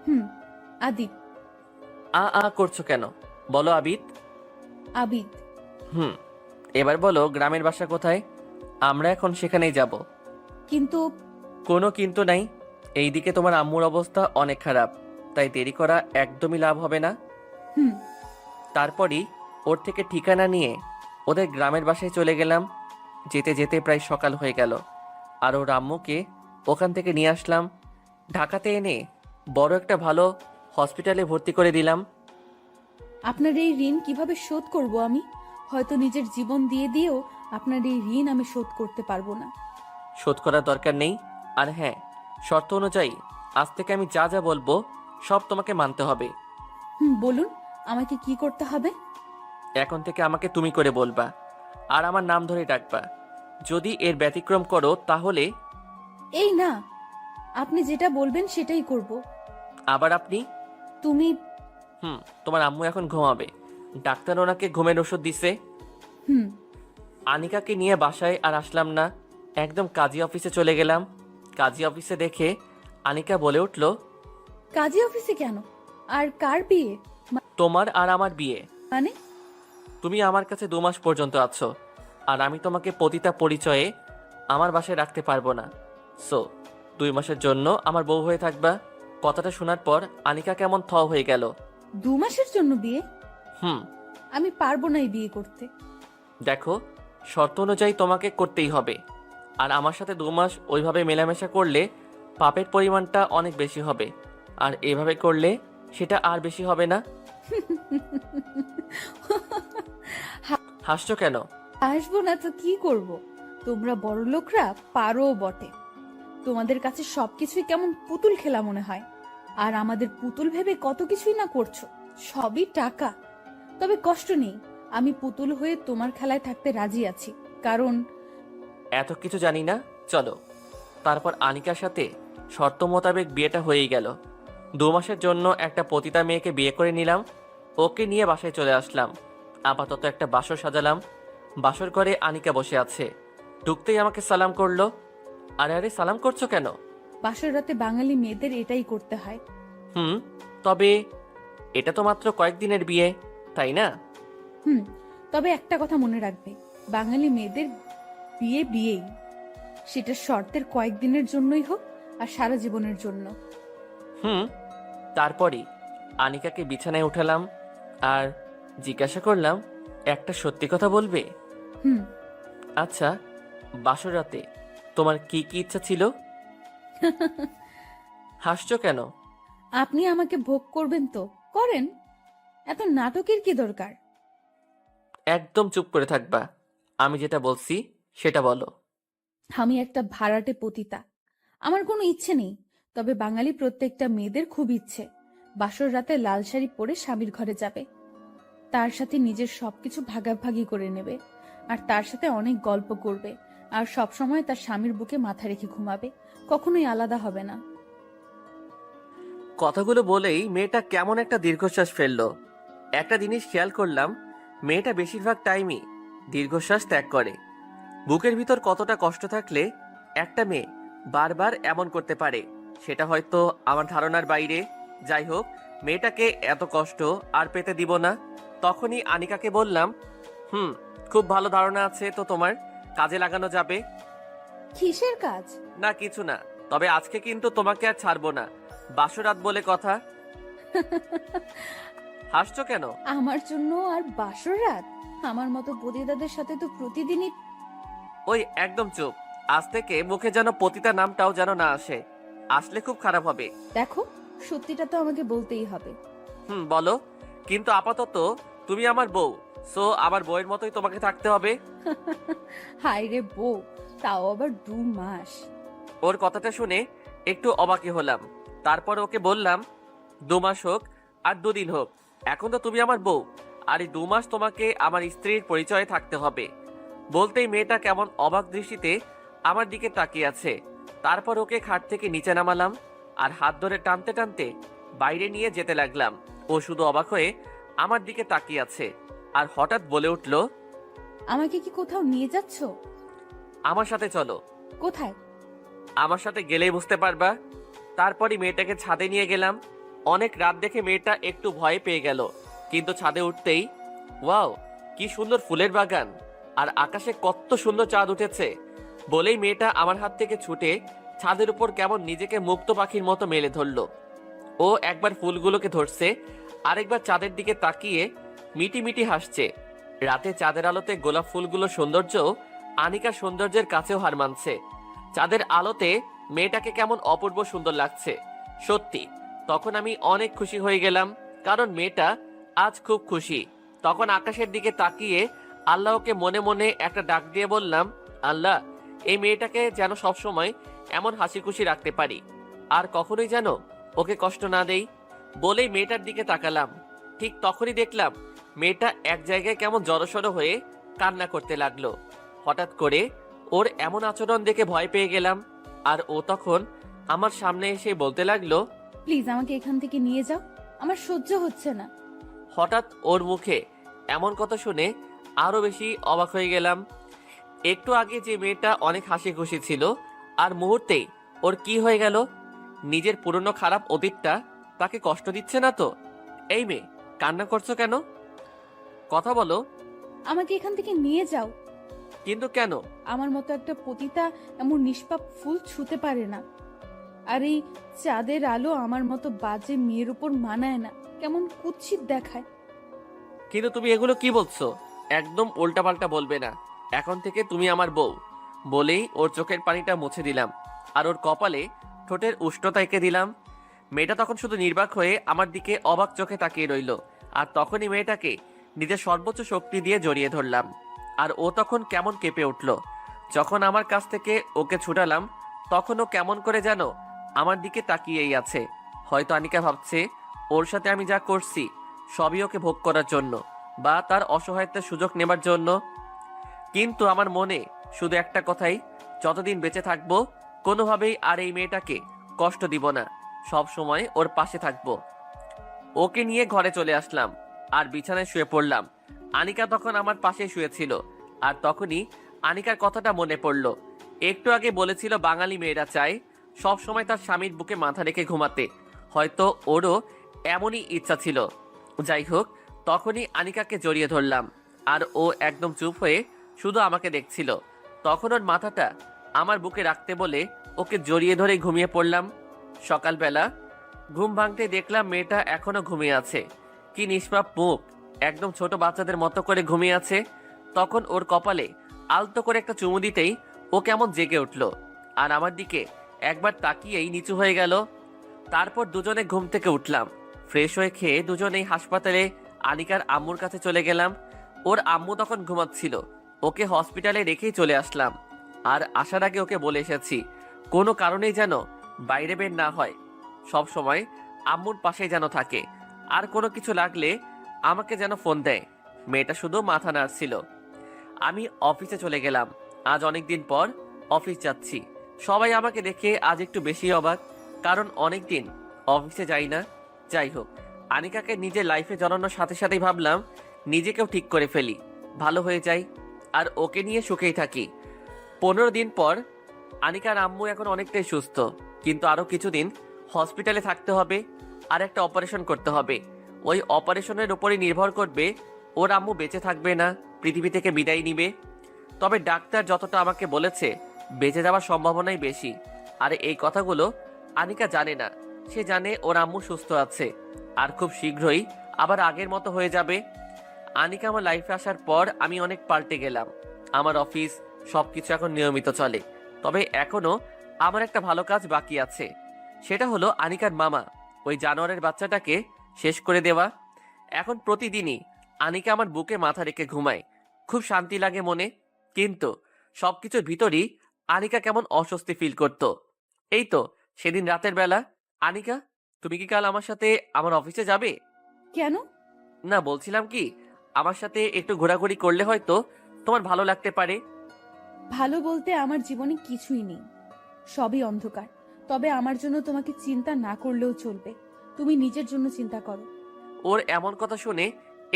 হুম, আদিব। আ করছো কেন? বলো আবিদ। আবিদ। হুম, এবার বলো গ্রামের বাসা কোথায়? আমরা এখন সেখানেই যাব। কিন্তু কোনো কিন্তু নাই। এইদিকে তোমার আম্মুর অবস্থা অনেক খারাপ, তাই দেরি করা একদমই লাভ হবে না। হুম, তারপরই ওর থেকে ঠিকানা নিয়ে ওদের গ্রামের বাসায় চলে গেলাম। যেতে যেতে প্রায় সকাল হয়ে গেল। আর ওর আম্মুকে ওখান থেকে নিয়ে আসলাম। ঢাকাতে এনে বড় একটা ভালো হসপিটালে ভর্তি করে দিলাম। আপনার এই ঋণ কিভাবে শোধ করব আমি? হয়তো নিজের জীবন দিয়ে দিয়েও আপনার এই ঋণ আমি শোধ করতে পারবো না। শোধ করার দরকার নেই। আর হ্যাঁ, শর্ত অনুযায়ী আজ থেকে আমি যা যা বলবো সব তোমাকে মানতে হবে। হুম, বলুন, আমাকে কি করতে হবে? এখন থেকে আমাকে তুমি করে বলবা, আর আমার নাম ধরে ডাকবা। যদি এর ব্যতিক্রম করো তাহলে। এই না, আপনি যেটা বলবেন সেটাই করব। আবার আপনি? তুমি। তোমার আম্মু এখন ঘুমাবে, ডাক্তার ওনাকে ঘুমের ওষুধ দিছে। হুম। আনিকাকে নিয়ে বাসায় আর আসলাম না, একদম কাজী অফিসে চলে গেলাম। কাজী অফিসে দেখে আনিকা বলে উঠল, কাজী অফিসে কেন? আর কার বিয়ে? তোমার আর আমার বিয়ে। মানে? তুমি আমার কাছে 2 মাস পর্যন্ত আছো, আর আমি তোমাকে পতিতা পরিচয়ে আমার বাসায় রাখতে পারবো না। সো 2 মাসের জন্য আমার বউ হয়ে থাকবা। কথাটা শোনার পর আনিকা কেমন থ হয়ে গেল। 2 মাসের জন্য বিয়ে? হুম। আমি পারবো না এই বিয়ে করতে। দেখো, শর্ত অনুযায়ী তোমাকে করতেই হবে। আর আমার সাথে 2 মাস ওইভাবে মেলামেশা করলে পাপের পরিমাণটা অনেক বেশি হবে, আর এভাবে করলে সেটা আর বেশি হবে না। হাসছো কেন? আসবো না তো কি করব? তোমরা বড় লোকরা পারো বটে। তোমাদের কাছে সবকিছুই কেমন পুতুল খেলা মনে হয়। আর আমাদের পুতুল ভেবে কত কিছুই না করছো। সবই টাকা। তবে কষ্ট নেই, আমি পুতুল হয়ে তোমার খেলায় থাকতে রাজি আছি। কারণ এত কিছু জানি না, চলো। তারপর আনিকার সাথে শর্ত মোতাবেক বিয়েটা হয়েই গেল। 2 মাসের জন্য একটা পতিতা মেয়েকে বিয়ে করে নিলাম। ওকে নিয়ে বাসায় চলে আসলাম। আপাতত একটা বাসর সাজালাম। বাসর ঘরে আনিকা বসে আছে। ঢুকতেই আমাকে সালাম করলো। আরে আরে, সালাম করছো কেন? বাসর রাতে বাঙালি মেয়েদের এটাই করতে হয়। তবে এটা তো মাত্র কয়েকদিনের বিয়ে, তাই না? হুম, তবে একটা কথা মনে রাখবে, বাঙালি মেয়েদের বিয়ে বিয়েই। সেটা শর্তের কয়েকদিনের জন্যই হোক আর সারা জীবনের জন্য। তারপরই আনিকাকে বিছানায় উঠালাম আর জিজ্ঞাসা করলাম, একটা সত্যি কথা বলবে? হুম। আচ্ছা, বাসর রাতে তোমার কি কি ইচ্ছা ছিল? হাসছো কেন? আপনি আমাকে ভোগ করবেন তো করেন, এত নাটকের কি দরকার? একদম চুপ করে থাকবা। আমি যেটা বলছি সেটা বলো। আমি একটা ভাড়াটে পতিতা। আমার কোনো ইচ্ছে নেই, তবে বাঙালি প্রত্যেকটা মেয়েদের খুব ইচ্ছে বাসর রাতে লাল শাড়ি পরে স্বামীর ঘরে যাবে, তার সাথে নিজের সবকিছু ভাগাভাগি করে নেবে, আর তার সাথে অনেক গল্প করবে, আর সব সময় তার স্বামীর বুকে মাথা রেখে ঘুমাবে, কখনোই আলাদা হবে না। কথাগুলো বলেই মেয়েটা কেমন একটা দীর্ঘশ্বাস ফেললো। একটা জিনিস খেয়াল করলাম, মেয়েটা বেশিরভাগ টাইমই দীর্ঘশ্বাস ত্যাগ করে। বুকের ভিতর কতটা কষ্ট থাকলে একটা মেয়ে বারবার এমন করতে পারে সেটা হয়তো আমার ধারণার বাইরে। যাই হোক, মেয়েটাকে এত কষ্ট আর পেতে দিব না। তখনই আনিকাকে বললাম, খুব ভালো ধারণা আছে তো তোমার, কাজে লাগানো যাবে। কিসের কাজ? না কিছু না, তবে আজকে কিন্তু তোমাকে আর ছাড়বো না, বাসরাত বলে কথা। হাসছো কেন? আমার জন্য আর বাসর রাত? আমার মতো পতিতাদের সাথে তো প্রতিদিনই। ওই একদম চুপ, আজ থেকে মুখে যেন পতিতা নামটাও যেন না আসে, আসলে খুব খারাপ হবে। দেখো, সত্যিটা তো আমাকে বলতেই হবে। বলো। কিন্তু আপাতত তুমি আমার বউ, সো আমার বউয়ের মতোই তোমাকে থাকতে হবে। হায় রে বউ, তাও আবার 2 মাস। ওর কথাটা শুনে একটু অবাকই হলাম। তারপর ওকে বললাম, 2 মাস হোক আর 2 দিন হোক, এখন তো তুমি আমার বউ, আর এই 2 মাস তোমাকে আমার স্ত্রীর পরিচয়ে থাকতে হবে। বলতেই মেয়েটা কেমন অবাক দৃষ্টিতে আমার দিকে তাকিয়ে আছে। তারপর ওকে খাট থেকে নিচে নামালাম আর হাত ধরে টানতে টানতে বাইরে নিয়ে যেতে লাগলাম। ও শুধু অবাক হয়ে আমার দিকে তাকিয়ে আছে আর হঠাৎ বলে উঠল, আমাকে কি কোথাও নিয়ে যাচ্ছ? আমার সাথে চলো। কোথায়? আমার সাথে গেলেই বুঝতে পারবা। তারপরই মেয়েটাকে ছাদে নিয়ে গেলাম। অনেক রাত দেখে মেয়েটা একটু ভয় পেয়ে গেল, কিন্তু ছাদে উঠতেই, ওয়াও কি সুন্দর ফুলের বাগান, আর আকাশে কত সুন্দর চাঁদ উঠেছে বলেই মেয়েটা আমার হাত থেকে ছুটে ছাদের উপর কেমন নিজেকে মুক্ত পাখির মতো মেলে ধরলো। ও একবার ফুলগুলোকে ধরছে, আরেকবার চাঁদের দিকে তাকিয়ে মিটি মিটি হাসছে। রাতে চাঁদের আলোতে গোলাপ ফুলগুলো সৌন্দর্য আনিকার সৌন্দর্যের কাছেও হার মানছে। চাঁদের আলোতে মেয়েটাকে কেমন অপূর্ব সুন্দর লাগছে। সত্যি তখন আমি অনেক খুশি হয়ে গেলাম, কারণ মেয়েটা আজ খুব খুশি। তখন আকাশের দিকে তাকিয়ে আল্লাহকে মনে মনে একটা ডাক দিয়ে বললাম, আল্লাহ, এই মেয়েটাকে যেন সবসময় এমন হাসি খুশি রাখতে পারি, আর কখনোই যেন ওকে কষ্ট না দেই। বলেই মেয়েটার দিকে তাকালাম। ঠিক তখনই দেখলাম মেয়েটা এক জায়গায় কেমন জড়সড় হয়ে কান্না করতে লাগলো। হঠাৎ করে ওর এমন আচরণ দেখে ভয় পেয়ে গেলাম, আর ও তখন আমার সামনে এসে বলতে লাগলো, প্লিজ আমাকে এখান থেকে নিয়ে যাও, আমার সহ্য হচ্ছে না। হঠাৎ ওর মুখে এমন কথা শুনে আরো বেশি অবাক হয়ে গেলাম। একটু আগে যে মেয়েটা অনেক হাসি খুশি ছিল, আর মুহূর্তেই ওর কি হয়ে গেল? নিজের পুরনো খারাপ অতীতটা তাকে কষ্ট দিচ্ছে না তো? এই মেয়ে, কান্না করছো কেন? কথা বলো। আমাকে এখান থেকে নিয়ে যাও। কিন্তু কেন? আমার মতো একটা পতিতা এমন নিষ্পাপ ফুল ছুঁতে পারে না, আর এই চাঁদের আলো আমার মতো বাজে মেয়ের উপর মানায় না, কেমন কুৎসিত দেখায়। কিন্তু তুমি এগুলো কি বলছো? একদম উল্টাপাল্টা বলবে না, এখন থেকে তুমি আমার বউ। বলেই ওর চোখের পানিটা মুছে দিলাম আর ওর কপালে ঠোঁটের উষ্ণতা এঁকে দিলাম। মেয়েটা তখন শুধু নির্বাক হয়ে আমার দিকে অবাক চোখে তাকিয়ে রইল, আর তখনই মেয়েটাকে নিজের সর্বোচ্চ শক্তি দিয়ে জড়িয়ে ধরলাম। আর ও তখন কেমন কেঁপে উঠল। যখন আমার কাছ থেকে ওকে ছুটালাম, তখন ও কেমন করে যেন আমার দিকে তাকিয়েই আছে। হয়তো আনিকা ভাবছে ওর সাথে আমি যা করছি সবই ওকে ভোগ করার জন্য, বা তার অসহায়তার সুযোগ নেবার জন্য। কিন্তু আমার মনে শুধু একটা কথাই, যতদিন বেঁচে থাকবো কোনোভাবেই আর এই মেয়েটাকে কষ্ট দিব না, সব সময় ওর পাশে থাকবো। ওকে নিয়ে ঘরে চলে আসলাম আর বিছানায় শুয়ে পড়লাম। আনিকা তখন আমার পাশে শুয়েছিল, আর তখনই আনিকার কথাটা মনে পড়ল। একটু আগে বলেছিল বাঙালি মেয়েরা চায় সব সময় তার স্বামীর বুকে মাথা রেখে ঘুমাতে, হয়তো ওরও এমনই ইচ্ছা ছিল। যাই হোক, তখনই আনিকাকে জড়িয়ে ধরলাম, আর ও একদম চুপ হয়ে শুধু আমাকে দেখছিল। তখন ওর মাথাটা আমার বুকে রাখতে বলে ওকে জড়িয়ে ধরে ঘুমিয়ে পড়লাম। সকালবেলা ঘুম ভাঙতে দেখলাম মেয়েটা এখনো ঘুমিয়ে আছে। কি নিষ্পাপ মুখ, একদম ছোট বাচ্চাদের মতো করে ঘুমিয়ে আছে। তখন ওর কপালে আলতো করে একটা চুমু দিতেই ও কেমন জেগে উঠল, আর আমার দিকে একবার তাকিয়েই নিচু হয়ে গেল। তারপর দুজনে ঘুম থেকে উঠলাম, ফ্রেশ হয়ে খেয়ে দুজনেই হাসপাতালে আনিকার আম্মুর কাছে চলে গেলাম। ওর আম্মু তখন ঘুমাচ্ছিল, ওকে হসপিটালে রেখেই চলে আসলাম। আর আসার আগে ওকে বলে এসেছি কোনো কারণেই যেন বাইরে বের না হয়, সব সময় আম্মুর পাশেই যেন থাকে, আর কোনো কিছু লাগলে আমাকে যেন ফোন দেয়। মেয়েটা শুধু মাথা নাড়ছিল। আমি অফিসে চলে গেলাম। আজ অনেক দিন পর অফিস যাচ্ছি। সবাই আমাকে দেখে আজ একটু বেশি অবাক, কারণ অনেক দিন অফিসে যাই না। যাই হোক, আনিকাকে নিজের লাইফে জড়ানোর সাথে সাথেই ভাবলাম নিজেকেও ঠিক করে ফেলি, ভালো হয়ে যাই, আর ওকে নিয়ে সুখেই থাকি। 15 দিন পর আনিকার আম্মু এখন অনেকটাই সুস্থ, কিন্তু আরো কিছুদিন হসপিটালে থাকতে হবে, আর একটা অপারেশন করতে হবে। ওই অপারেশনের উপরই নির্ভর করবে ওর আম্মু বেঁচে থাকবে না পৃথিবী থেকে বিদায় নিবে। তবে ডাক্তার যতটা আমাকে বলেছে বেঁচে যাওয়ার সম্ভাবনাই বেশি। আর এই কথাগুলো আনিকা জানে না। সে জানে ওর আম্মু সুস্থ আছে, আর খুব শীঘ্রই আবার আগের মতো হয়ে যাবে। আনিকা আমার লাইফে আসার পর আমি অনেক পাল্টে গেলাম। আমার অফিস সবকিছু এখন নিয়মিত চলে। তবে এখনো আমার একটা ভালো কাজ বাকি আছে, সেটা হলো আনিকার মামা ওই জানোয়ারের বাচ্চাটাকে শেষ করে দেওয়া। এখন প্রতিদিনই আনিকা আমার বুকে মাথা রেখে ঘুমায়, খুব শান্তি লাগে মনে। কিন্তু সবকিছুর ভিতরই আনিকা কেমন অস্বস্তি ফিল করত। এই তো সেদিন রাতের বেলা, আনিকা তুমি কি কাল আমার সাথে আমার অফিসে যাবে? কেন? না, বলছিলাম কি, আমার সাথে একটু ঘোরাঘুরি করলে হয়তো তোমার ভালো লাগতে পারে। ভালো বলতে আমার জীবনে কিছুই নেই, সবই অন্ধকার। তবে আমার জন্য তোমাকে চিন্তা না করলেও চলবে। তুমি নিজের জন্য চিন্তা করো। ওর এমন কথা শুনে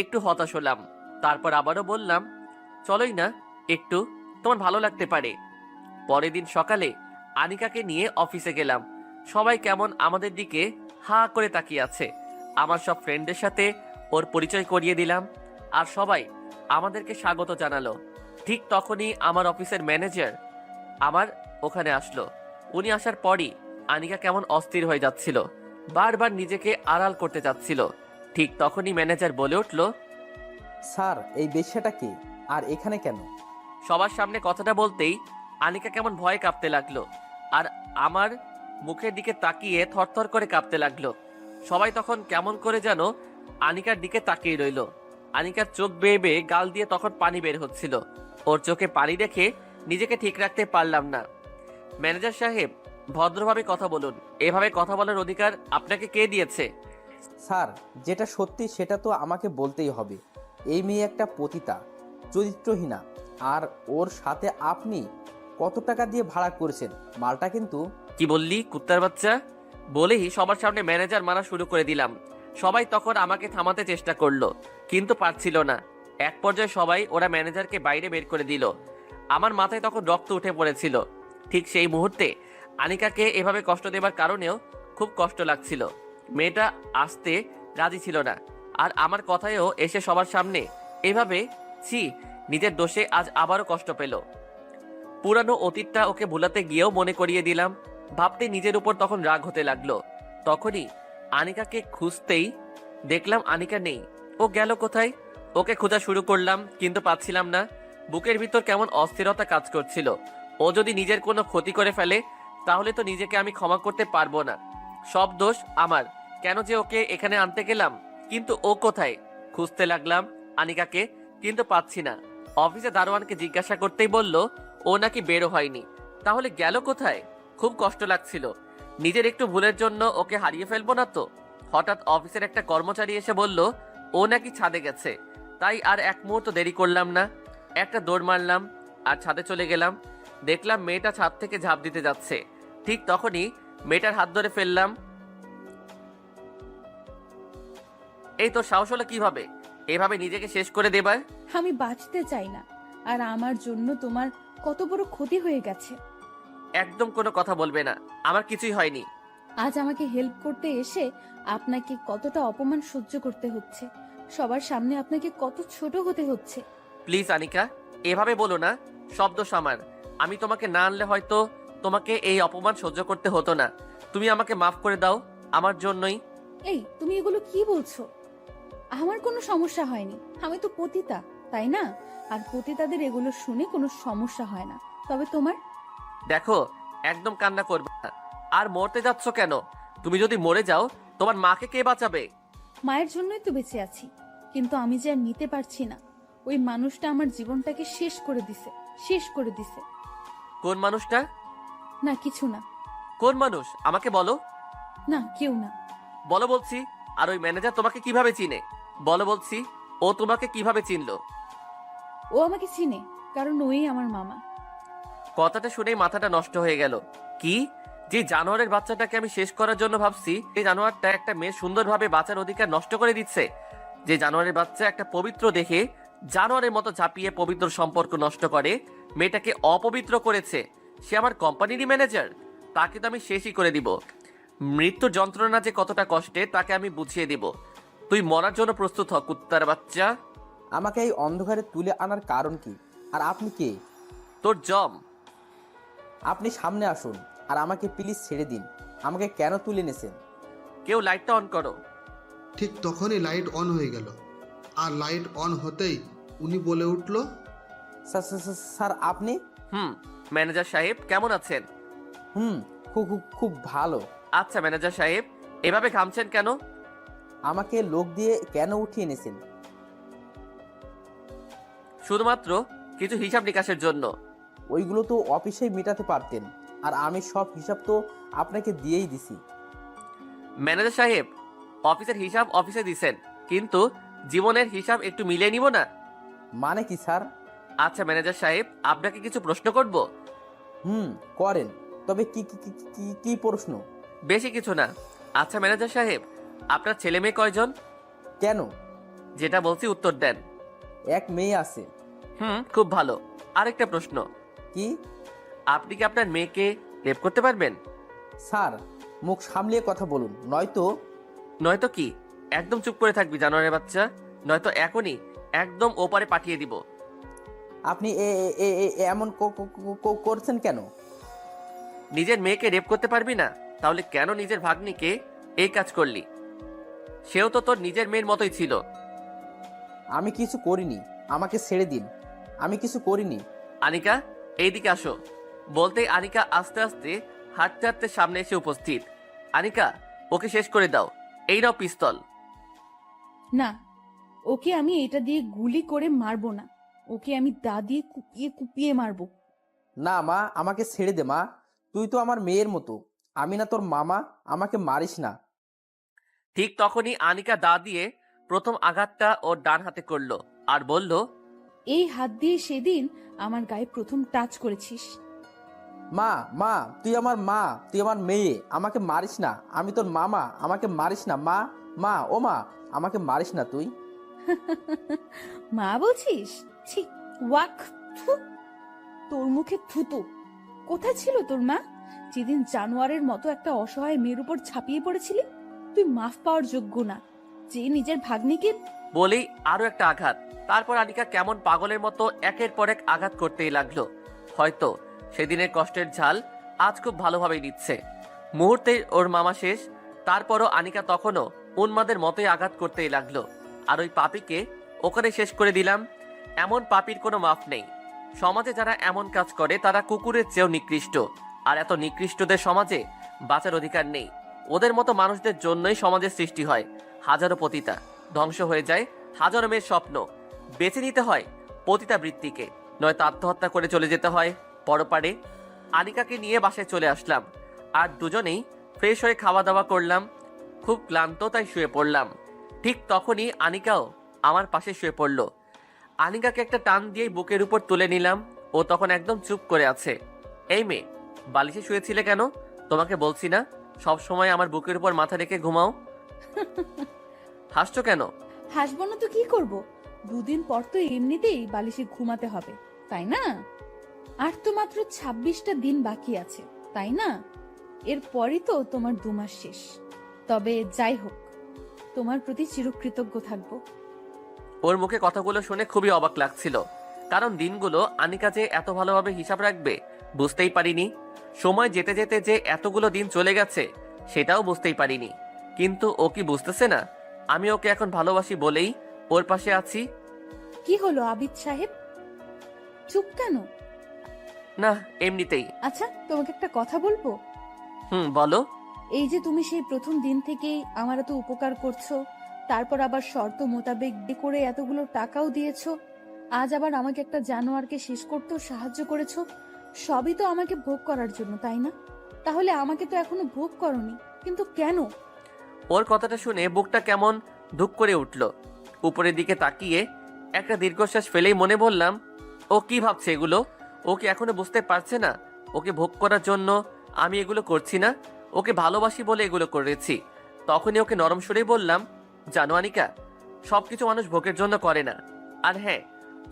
একটু হতাশ হলাম। তারপর আবারও বললাম, চলোই না একটু, তোমার ভালো লাগতে পারে। পরের দিন সকালে আনিকাকে নিয়ে অফিসে গেলাম। সবাই কেমন আমাদের দিকে হা করে তাকিয়ে আছে। আমার সব ফ্রেন্ডদের সাথে ওর পরিচয় করিয়ে দিলাম, আর সবাই আমাদেরকে স্বাগত জানালো। ঠিক তখনই আমার অফিসের ম্যানেজার আমার ওখানে আসলো। উনি আসার পরই আনিকা কেমন অস্থির হয়ে যাচ্ছিল, বারবার নিজেকে আড়াল করতে যাচ্ছিল। ঠিক তখনই ম্যানেজার বলে উঠল, স্যার, এই বেশ্যাটা কি আর এখানে কেন? সবার সামনে কথাটা বলতেই আনিকা কেমন ভয়ে কাঁপতে লাগলো, আর আমার মুখের দিকে তাকিয়ে থরথর করে কাঁপতে লাগলো। সবাই তখন কেমন করে যেন আনিকার দিকে তাকিয়ে রইল। আনিকার চোখ বেয়ে বেয়ে গাল দিয়ে তখন পানি বের হচ্ছিল। ওর চোখে পানি দেখে নিজেকে ঠিক রাখতে পারলাম না। ম্যানেজার সাহেব, ভদ্রভাবে কথা বলুন। এভাবে কথা বলার অধিকার আপনাকে কে দিয়েছে? স্যার, যেটা সত্যি সেটা তো আমাকে বলতেই হবে। এই মেয়ে একটা পতিতা, চরিত্রহীনা, আর ওর সাথে আপনি কত টাকা দিয়ে ভাড়া করেছেন? মালটা কিন্তু। কি বললি কুত্তার বাচ্চা? বলেই সবার সামনে ম্যানেজার মারা শুরু করে দিলাম। সবাই তখন আমাকে থামাতে চেষ্টা করলো, কিন্তু পারছিল না। এক পর্যায়ে সবাই ওরা ম্যানেজারকে বাইরে বের করে দিল। আমার মাথায় তখন রক্ত উঠে পড়েছিল। ঠিক সেই মুহূর্তে আনিকাকে এভাবে কষ্ট দেবার কারণেও খুব কষ্ট লাগছিল। মেয়েটা আসতে রাজি ছিল না, আর আমার কথায়ও এসে সবার সামনে এভাবে ছি, নিজের দোষে আজ আবারও কষ্ট পেল। পুরানো অতীতটা ওকে ভুলাতে গিয়েও মনে করিয়ে দিলাম। ভাবতে নিজের উপর তখন রাগ হতে লাগলো। তখনই আনিকাকে খুঁজতেই দেখলাম আনিকা নেই। ও গেল কোথায়? ওকে খোঁজা শুরু করলাম, কিন্তু পাচ্ছিলাম না। বুকের ভিতর কেমন অস্থিরতা কাজ করছিল। ও যদি নিজের কোনো ক্ষতি করে ফেলে তাহলে তো নিজেকে আমি ক্ষমা করতে পারবো না। সব দোষ আমার, কেন যে ওকে এখানে আনতে গেলাম। কিন্তু ও কোথায়? খুঁজতে লাগলাম আনিকাকে, কিন্তু পাচ্ছি না। অফিসে দারোয়ানকে জিজ্ঞাসা করতেই বলল ও নাকি বেরো হয়নি। তাহলে গেল কোথায়? খুব কষ্ট লাগছিল। নিজের একটু ভুলের জন্য ওকে হারিয়ে ফেলবো না তো। হঠাৎ অফিসের একটা কর্মচারী এসে বলল ও নাকি ছাদে গেছে। তাই আর এক মুহূর্ত দেরি করলাম না, একটা দৌড় মারলাম আর ছাদে চলে গেলাম। দেখলাম মেয়েটা ছাদ থেকে ঝাঁপ দিতে যাচ্ছে। ঠিক তখনই মেয়েটার হাত ধরে ফেললাম। এই তোর সাহস হলো কিভাবে এভাবে নিজেকে শেষ করে দেবার? আমি বাঁচতে চাই না, আর আমার জন্য তোমার কত বড় ক্ষতি হয়ে গেছে। একদম কোনো কথা বলবে না, আমার কিছুই হয়নি। আজ আমাকে হেল্প করতে এসে আপনাকে কতটা অপমান সহ্য করতে হচ্ছে, সবার সামনে আপনাকে কত ছোট হতে হচ্ছে। প্লিজ আনিকা, এভাবে বলো না। শব্দ আমার, আমি তোমাকে না আনলে হয়তো তোমাকে এই অপমান সহ্য করতে হতো না। তুমি আমাকে মাফ করে দাও, আমার জন্যই। এই তুমি এগুলো কি বলছো? আমার কোনো সমস্যা হয়নি, আমি তো পতিতা, তাই না? আর পতিতাদের এগুলো শুনে কোনো সমস্যা হয় না। তবে তোমার? দেখো, একদম কান্না করবে না। আর মরতে যাচ্ছ কেন? তুমি যদি মরে যাও তোমার মাকে কে বাঁচাবে? মায়ের জন্যই তো বেঁচে আছি, কিন্তু আমি যে আর নিতে পারছি না। ওই মানুষটা আমার জীবনটাকে শেষ করে দিছে, শেষ করে দিছে। কোন মানুষটা? না কিছু না। কোন মানুষ আমাকে বলো। না কেউ না। বলো বলছি। আর ওই ম্যানেজার তোমাকে কিভাবে চিনে? বলো বলছি। ও তোমাকে কিভাবে চিনলো? ও আমাকে চিনে, কারণ ওই আমার মামা। কথাটা শুনেই মাথাটা নষ্ট হয়ে গেল। কি? যে জানোয়ারের বাচ্চাটাকে আমি শেষ করার জন্য ভাবছি, এই জানোয়ারটা একটা মেয়ে সুন্দরভাবে বাঁচার অধিকার নষ্ট করে দিচ্ছে। যে জানোয়ারের বাচ্চা একটা পবিত্র দেখে জানোয়ারের মতো ঝাঁপিয়ে পবিত্র সম্পর্ক নষ্ট করে মেয়েটাকে অপবিত্র করেছে, সে আমার কোম্পানিরই ম্যানেজার। তাকে তো আমি শেষই করে দিব। মৃত্যুর যন্ত্রণা যে কতটা কষ্টে তাকে আমি বুঝিয়ে দিব। তুই মরার জন্য প্রস্তুত হ, কুত্তার বাচ্চা। আমাকে এই অন্ধকারে তুলে আনার কারণ কি? আর আপনি কে? তোর জম। আপনি সামনে আসুন আর আমাকে প্লিজ ছেড়ে দিন। আমাকে কেন তুলে এনেছেন? কেউ লাইটটা অন করো। ঠিক তখনই লাইট অন হয়ে গেল, আর লাইট অন হতেই উনি বলে উঠল, স্যার আপনি? ম্যানেজার সাহেব কেমন আছেন? খুব খুব খুব ভালো। আচ্ছা ম্যানেজার সাহেব, এভাবে ঘামছেন কেন? আমাকে লোক দিয়ে কেন উঠিয়ে এনেছেন? শুধুমাত্র কিছু হিসাব নিকাশের জন্য। ওইগুলো তো অফিসেই মেটাতে পারতেন, আর আমি সব হিসাব তো আপনাকে দিয়েই দিছি। ম্যানেজার সাহেব, অফিসের হিসাব অফিসে দিছেন, কিন্তু জীবনের হিসাব একটু মিলিয়ে নিব না? মানে কি স্যার? আচ্ছা ম্যানেজার সাহেব, আপনাকে কিছু প্রশ্ন করব? করেন, তবে কি কি কি কি- কি প্রশ্ন? বেশি কিছু না। আচ্ছা ম্যানেজার সাহেব, আপনার ছেলে মেয়ে কয়জন? কেন? যেটা বলছি উত্তর দেন। এক মেয়ে আছে। খুব ভালো। আরেকটা প্রশ্ন, কি? আপনি কি আপনার মেয়েকে রেপ করতে পারবেন? স্যার, মুখ সামলিয়ে কথা বলুন, নয়তো। নয়তো কি? একদম চুপ করে থাকবি জানোয়ারের বাচ্চা, নয়তো এখনই একদম ওপারে পাঠিয়ে দিব। আপনি এমন করছেন কেন? নিজের মেয়েকে রেপ করতে পারবি না, তাহলে কেন নিজের ভাগ্নিকে এই কাজ করলি? সেও তো তোর নিজের মেয়ের মতোই ছিল। আমি কিছু করিনি, আমাকে ছেড়ে দিন। আমি কিছু করিনি। আনিকা, এইদিকে আসো। বলতেই আনিকা আস্তে আস্তে হাঁটতে হাঁটতে সামনে এসে উপস্থিত। আনিকা, ওকে শেষ করে দাও। এই নাও পিস্তল। না, ওকে আমি এটা দিয়ে গুলি করে মারবো না, ওকে আমি দা দিয়ে কুপিয়ে কুপিয়ে মারবো। না মা, আমাকে ছেড়ে দে মা। তুই তো আমার মেয়ের মতো, আমি না তোর মামা। আমাকে মারিস না। ঠিক তখনই আনিকা দা দিয়ে প্রথম আঘাতটা ওর ডান হাতে করলো আর বলল, এই হাত দিয়ে সেদিন আমার গায়ে প্রথম টাচ করেছিস। মা, মা, তুই আমার মা, তুই আমার মেয়ে। আমাকে মারিস না, আমি তোর মামা। আমাকে মারিস না মা। মা, ও মা, আমাকে মারিস না তুই। মা বলছিস? ছি, ওয়াক, থু। তোর মুখে থুতো। কোথায় ছিল তোর মা যেদিন জানোয়ারের মতো একটা অসহায় মেয়ের উপর ঝাঁপিয়ে পড়েছিলি? তুই মাফ পাওয়ার যোগ্য না, যে নিজের ভাগ্নিকে। বলেই আরো একটা আঘাত। তারপর আনিকা কেমন পাগলের মতো একের পর এক আঘাত করতেই লাগলো। হয়তো সেদিনের কষ্টের ঝাল আজ খুব ভালোভাবেই নিচ্ছে। মুহূর্তে ওর মামা শেষ। তারপরও আনিকা তখনও উন্মাদের মতোই আঘাত করতেই লাগলো। আর ওই পাপীকে ওখানে শেষ করে দিলাম। এমন পাপীর কোনো মাফ নেই। সমাজে যারা এমন কাজ করে তারা কুকুরের চেয়েও নিকৃষ্ট। আর এত নিকৃষ্টদের সমাজে বাঁচার অধিকার নেই। ওদের মতো মানুষদের জন্যই সমাজের সৃষ্টি হয়। হাজারো পতিতা, ধ্বংস হয়ে যায় হাজারো মেয়ের স্বপ্ন। বেছে নিতে হয় পতিতা বৃত্তিকে, নয়তো আত্মহত্যা করে চলে যেতে হয় পরপারে। আনিকাকে নিয়ে বাসায় চলে আসলাম, আর দুজনেই ফ্রেশ হয়ে খাওয়া দাওয়া করলাম। খুব ক্লান্ত, তাই শুয়ে পড়লাম। ঠিক তখনই আনিকাও আমার পাশে শুয়ে পড়ল। আনিকাকে একটা টান দিয়েই বুকের উপর তুলে নিলাম। ও তখন একদম চুপ করে আছে। এই মেয়ে, বালিশে শুয়েছিলে কেন? তোমাকে বলছি না সব সময় আমার বুকের উপর মাথা রেখে ঘুমাও? হাসছো কেন? হাসবো না তো কি করব? দুদিন পর তো এমনিতেই বালিশে ঘুমাতে হবে, তাই না? আর তো মাত্র 26টা দিন বাকি আছে, তাই না? এরপরই তো তোমার 2 মাস শেষ। তবে যাই হোক, তোমার প্রতি চিরকৃতজ্ঞ থাকবো। ওর মুখে কথাগুলো শুনে খুবই অবাক লাগছিল, কারণ দিনগুলো আনিকা যে এত ভালোভাবে হিসাব রাখবে বুঝতেই পারিনি। সময় যেতে যেতে যে এতগুলো দিন চলে গেছে সেটাও বুঝতেই পারিনি। কিন্তু ও কি বুঝতেছে না আমি ওকে এখন ভালোবাসি বলেই ওর পাশে আছি? কি হলো আবিদ সাহেব, চুপ কেন? না, এমনিতেই। আচ্ছা, তোমাকে একটা কথা বলবো। বলো। এই যে তুমি সেই প্রথম দিন থেকেই আমার এত উপকার করছো, তারপর আবার শর্ত মোতাবেক করে এতগুলো টাকাও দিয়েছো, আজ আবার আমাকে একটা জানোয়ারকে শেষ করতেও সাহায্য করেছো। সবই তো আমাকে ভোগ করার জন্য, তাই না? তাহলে আমাকে তো এখনো ভোগ করনি, কিন্তু কেন? ওর কথাটা শুনে বুকটা কেমন ধুক করে উঠল। উপরের দিকে তাকিয়ে একটা দীর্ঘশ্বাস ফেলেই মনে বললাম, ও কি ভাবছে এগুলো? ও কি এখনো বুঝতে পারছে না ওকে ভোগ করার জন্য আমি এগুলো করছি না? ওকে ভালোবাসি বলে এগুলো করেছি। তখনই ওকে নরম সুরেই বললাম, জানো আনিকা, সবকিছু মানুষ ভোগের জন্য করে না। আর হ্যাঁ,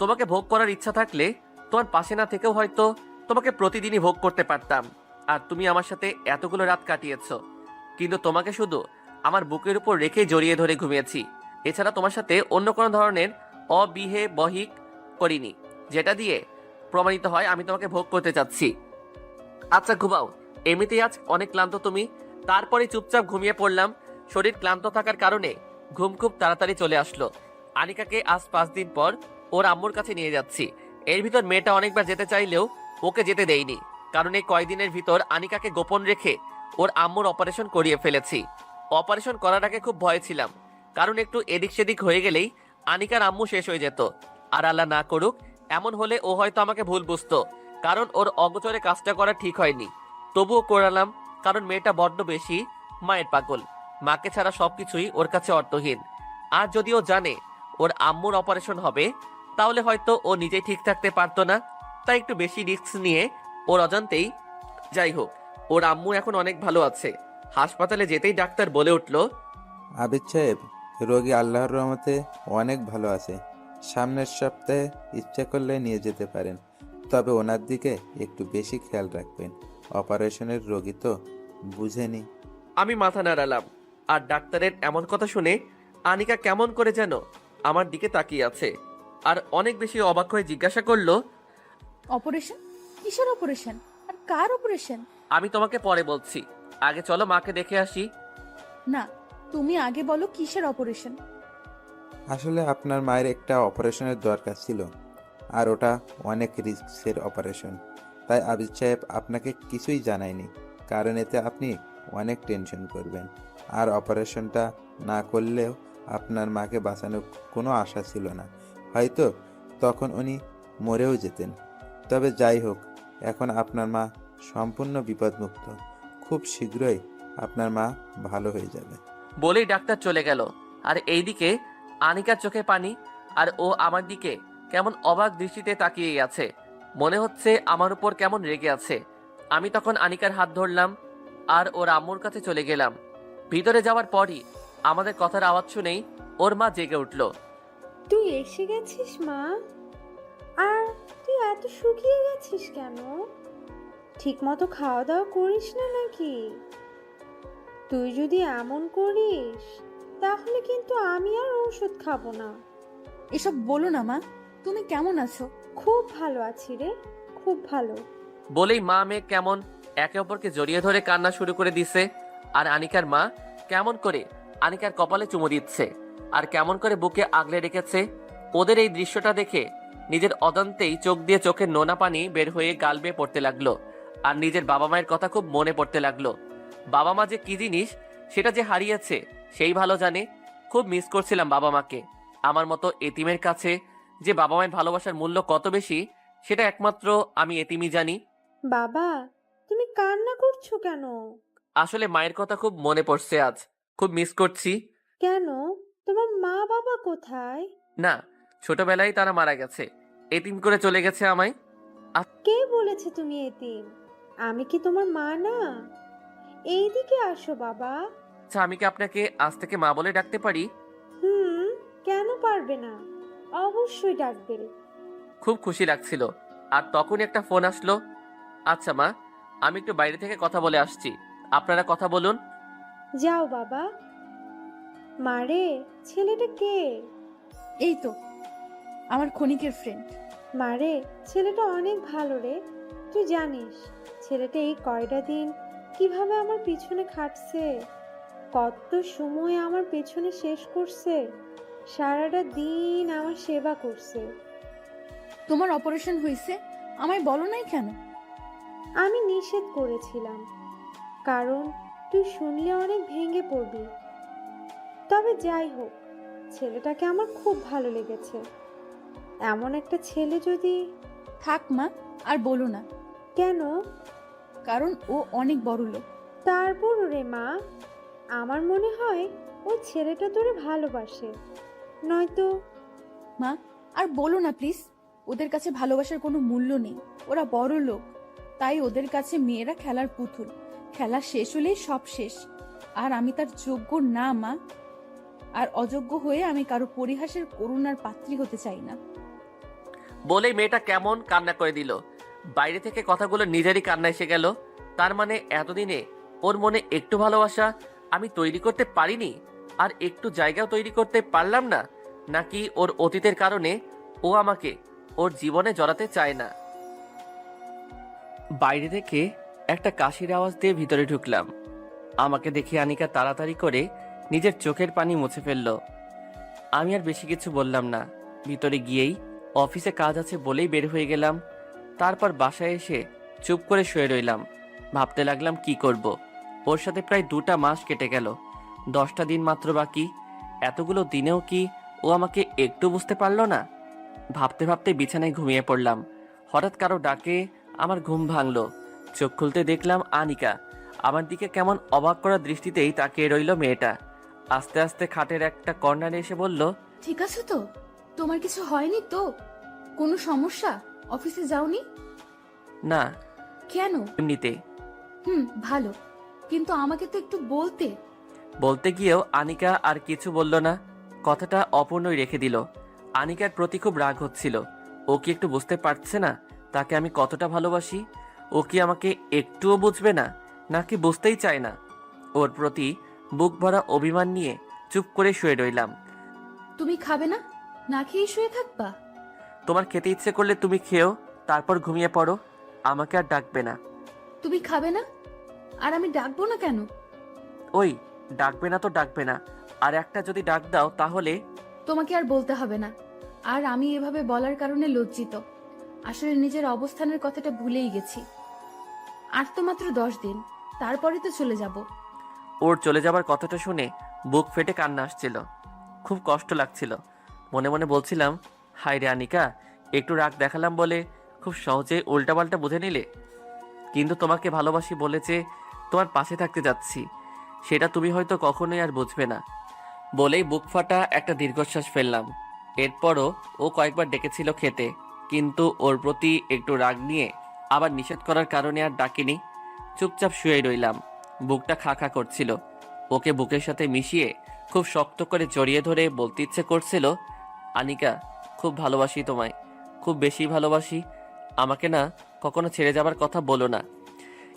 তোমাকে ভোগ করার ইচ্ছা থাকলে তোমার পাশে না থেকেও হয়তো তোমাকে প্রতিদিনই ভোগ করতে পারতাম। আর তুমি আমার সাথে এতগুলো রাত কাটিয়েছো, কিন্তু তোমাকে শুধু আমার বুকের উপর রেখে জড়িয়ে ধরে ঘুমিয়েছি। এছাড়া তোমার সাথে অন্য কোনো ধরনের বহিক করিনি, যেটা দিয়ে প্রমাণিত হয় আমি তোমাকে ভোগ করতে চাচ্ছি। আচ্ছা ঘুমাও, এমনিতেই আজ অনেক ক্লান্ত তুমি। তারপরে চুপচাপ ঘুমিয়ে পড়লাম। শরীর ক্লান্ত থাকার কারণে ঘুম খুব তাড়াতাড়ি চলে আসলো। আনিকাকে আজ 5 দিন পর ওর আম্মুর কাছে নিয়ে যাচ্ছি। এর ভিতর মেয়েটা অনেকবার যেতে চাইলেও ওকে যেতে দেইনি, কারণ এই কয়দিনের ভিতর আনিকাকে গোপন রেখে ওর আম্মুর অপারেশন করিয়ে ফেলেছি। অপারেশন করার আগে খুব ভয় ছিলাম, কারণ একটু এদিক সেদিক হয়ে গেলেই আনিকার আম্মু শেষ হয়ে যেত। আর আল্লাহ না করুক এমন হলে ও হয়তো আমাকে ভুল বুঝতো, কারণ ওর অগোচরে কাজটা করা ঠিক হয়নি। তবুও করালাম, কারণ মেয়েটা বড্ড বেশি মায়ের পাগল। মাকে ছাড়া সবকিছুই ওর কাছে অর্থহীন। আর যদি ও জানে ওর আম্মুর অপারেশন হবে, তাহলে হয়তো ও নিজেই ঠিক থাকতে পারতো না। তাই একটু বেশি রিস্ক নিয়ে ওর অজান্তেই। যাই হোক, ওর আম্মু এখন অনেক ভালো আছে। হাসপাতালে যেতেই ডাক্তার বলে উঠল, আবিদ সাহেব, রোগী আল্লাহর রহমতে অনেক ভালো আছে। সামনের সপ্তাহে ইচ্ছা করলে নিয়ে যেতে পারেন, তবে ওনার দিকে একটু বেশি খেয়াল রাখবেন। অপারেশনের রোগী তো, বুঝেনি। আমি মাথা নাড়ালাম। আর ডাক্তারের এমন কথা শুনে আনিকা কেমন করে যেন আমার দিকে তাকিয়ে আছে, আর অনেক বেশি অবাক হয়ে জিজ্ঞাসা করলো, অপারেশন? কিসের অপারেশন? আর কার অপারেশন? আমি তোমাকে পরে বলছি, আগে চলো মাকে দেখে আসি। না, তুমি আগে বলো কিসের অপারেশন? আসলে আপনার মায়ের একটা অপারেশনের দরকার ছিল, আর ওটা অনেক রিস্কের অপারেশন। তাই আবিদ সাহেব আপনাকে কিছুই জানায়নি, কারণ এতে আপনি অনেক টেনশন করবেন। আর অপারেশনটা না করলেও আপনার মাকে বাঁচানোর কোনো আশা ছিল না, হয়তো তখন উনি মরেও যেতেন। তবে যাই হোক, এখন আপনার মা সম্পূর্ণ বিপদমুক্ত। খুব শীঘ্রই আপনার মা ভালো হয়ে যাবে। বলেই ডাক্তার চলে গেল। আর এইদিকে আনিকার চোখে পানি, আর ও আমার দিকে কেমন অবাক দৃষ্টিতে তাকিয়ে আছে। মনে হচ্ছে আমার উপর কেমন রেগে আছে। আমি তখন আনিকার হাত ধরলাম আর ওর আম্মুর কাছে চলে গেলাম। ভিতরে যাওয়ার পরই আমাদের কথার আওয়াজ শুনেই ওর মা জেগে উঠল। তুই এসে গেছিস মা? আর তুই এত শুকিয়ে গেছিস কেন? ঠিক মতো খাওয়া দাওয়া করিস না নাকি? তুই যদি এমন করিস তাহলে কিন্তু আমি আর ঔষধ খাবো না। এসব বলো না মা, তুমি কেমন আছো? খুব ভালো আছি রে, খুব ভালো। বলেই মা মেয়ে কেমন একে অপরকে জড়িয়ে ধরে কান্না শুরু করে দিছে। আর আনিকার মা কেমন করে আনিকার কপালে চুমু দিচ্ছে, আর কেমন করে বুকে আগলে রেখেছে। ওদের এই দৃশ্যটা দেখে নিজের অজান্তেই চোখ দিয়ে চোখের নোনা পানি বের হয়ে গাল বেয়ে পড়তে লাগলো। আর নিজের বাবা মায়ের কথা খুব মনে পড়তে লাগলো। বাবা মা যে কি জিনিস সেটা যে হারিয়েছে সেই ভালো জানে। খুব মিস করছিলাম বাবা মাকে। আমার মতো এতিমের কাছে যে বাবা মায়ের ভালোবাসার মূল্য কত বেশি, সেটা একমাত্র আমি এতিমই জানি। বাবা, তুমি কান্না করছো কেন? আসলে মায়ের কথা খুব মনে পড়ছে আজ, খুব মিস করছি। কেন? তোমার মা বাবা কোথায়? না, ছোটবেলায় তারা মারা গেছে, এতিম করে চলে গেছে আমায়। কে বলেছে তুমি এতিম? আমি কি তোমার মা না? এইদিকে আসো বাবা। আচ্ছা, আমি কি আপনাকে আজ থেকে মা বলে ডাকতে পারি? হুম, কেন পারবে না? অবশ্যই ডাকবে। খুব খুশি লাগছিল। আর তখনই একটা ফোন আসলো। আচ্ছা মা, আমি একটু বাইরে থেকে কথা বলে আসছি, আপনারা কথা বলুন। যাও বাবা। মারে, ছেলেটা কে? এই তো আমার ক্ষণিকের ফ্রেন্ড। মারে, ছেলেটা অনেক ভালো রে। তুই জানিস ছেলেটা এই কয়টা দিন কিভাবে আমার পিছনে খাটছে, কত সময় আমার পেছনে শেষ করছে, সারাটা দিন আমার সেবা করছে। তোমার অপারেশন হয়েছে, আমায় বলো নাই কেন? আমি নিষেধ করেছিলাম, কারণ তুই শুনলে অনেক ভেঙে পড়বি। তবে যাই হোক, ছেলেটাকে আমার খুব ভালো লেগেছে। এমন একটা ছেলে যদি... থাক মা, আর বলো না। কেন? কারণ ও অনেক বড় লোক। তারপর রে মা, আমার মনে হয় ওই ছেলেটা তোরে ভালোবাসে, নয়তো... মা, আর বলো না প্লিজ। ওদের কাছে ভালোবাসার কোনো মূল্য নেই। ওরা বড় লোক, তাই ওদের কাছে মেয়েরা খেলার পুতুল। খেলা শেষ হলেই সব শেষ। আর আমি তার যোগ্য না মা। আর অযোগ্য হয়ে আমি কারো পরিহাসের করুণার পাত্রী হতে চাই না। বলেই মেয়েটা কেমন কান্না করে দিল। বাইরে থেকে কথাগুলো নিজেরই কান্না এসে গেল। তার মানে এতদিনে ওর মনে একটু ভালোবাসা আমি তৈরি করতে পারিনি, আর একটু জায়গাও তৈরি করতে পারলাম না? নাকি ওর অতীতের কারণে ও আমাকে ওর জীবনে জড়াতে চায় না? বাইরে থেকে একটা কাশির আওয়াজ দিয়ে ভিতরে ঢুকলাম। আমাকে দেখে আনিকা তাড়াতাড়ি করে নিজের চোখের পানি মুছে ফেলল। আমি আর বেশি কিছু বললাম না। ভিতরে গিয়েই অফিসে কাজ আছে বলেই বের হয়ে গেলাম। তারপর বাসায় এসে চুপ করে শুয়ে রইলাম। ভাবতে লাগলাম কি করব। ওর সাথে প্রায় 2টা মাস কেটে গেল, 10টা দিন মাত্র বাকি। এতগুলো দিনেও কি ও আমাকে একটু বুঝতে পারলো না? ভাবতে ভাবতে বিছানায় ঘুমিয়ে পড়লাম। হঠাৎ কারো ডাকে আমার ঘুম ভাঙলো। চোখ খুলতে দেখলাম আনিকা। আমার দিকে কেমন অবাক করা দৃষ্টিতেই তাকিয়ে রইল মেয়েটা। আস্তে আস্তে খাটের একটা কর্নারে এসে বলল, ঠিক আছে তো? তোমার কিছু হয়নি তো? কোনো সমস্যা? অফিসে যাওনি? না, কেন? এমনিতে। ভালো, কিন্তু আমাকে তো একটু বলতে। বলতে গিয়েও আনিকা আর কিছু বলল না, কথাটা অপূর্ণই রেখে দিল। আনিকার প্রতি খুব রাগ হচ্ছিল। ও কি একটু বুঝতে পারছে না তাকে আমি কতটা ভালোবাসি? ও কি আমাকে একটুও বুঝবে না, নাকি বুঝতেই চায় না? ওর প্রতি বুক ভরা অভিমান নিয়ে চুপ করে শুয়ে রইলাম। তুমি খাবে না? না খেয়ে শুয়ে থাকবা? তোমার খেতে ইচ্ছে করলে তুমি খেও, তারপর ঘুমিয়ে পড়ো। আমাকে আর ডাকবে না। তুমি খাবে না? আর আমি ডাকবো না কেন? ওই, ডাকবে না তো ডাকবে না, আর একটা যদি ডাক দাও তাহলে। তোমাকে আর বলতে হবে না। আর আমি এভাবে বলার কারণে লজ্জিত। আসলে নিজের অবস্থানের কথাটা ভুলেই গেছি। আর তো মাত্র 10 দিন, তারপরে তো চলে যাব। ওর চলে যাবার কথাটা শুনে বুক ফেটে কান্না আসছিল। খুব কষ্ট লাগছিল। মনে মনে বলছিলাম, হায় রে আনিকা, একটু রাগ দেখালাম বলে খুব সহজে উল্টাপাল্টা বুঝে নিলে। কিন্তু তোমাকে ভালোবাসি বলেছে, তোমার পাশে থাকতে যাচ্ছি, সেটা তুমি হয়তো কখনোই আর বুঝবে না। বলেই বুক ফাটা একটা দীর্ঘশ্বাস ফেললাম। এরপরও ও কয়েকবার ডেকেছিল খেতে, কিন্তু ওর প্রতি একটু রাগ নিয়ে আবার নিষেধ করার কারণে আর ডাকিনি। চুপচাপ শুয়ে রইলাম। বুকটা খা খা করছিল। ওকে বুকের সাথে মিশিয়ে খুব শক্ত করে জড়িয়ে ধরে বলতে ইচ্ছে করছিল, আনিকা, খুব ভালোবাসি তোমায়, খুব বেশি ভালোবাসি। আমাকে না কখনো ছেড়ে যাবার কথা বলো না।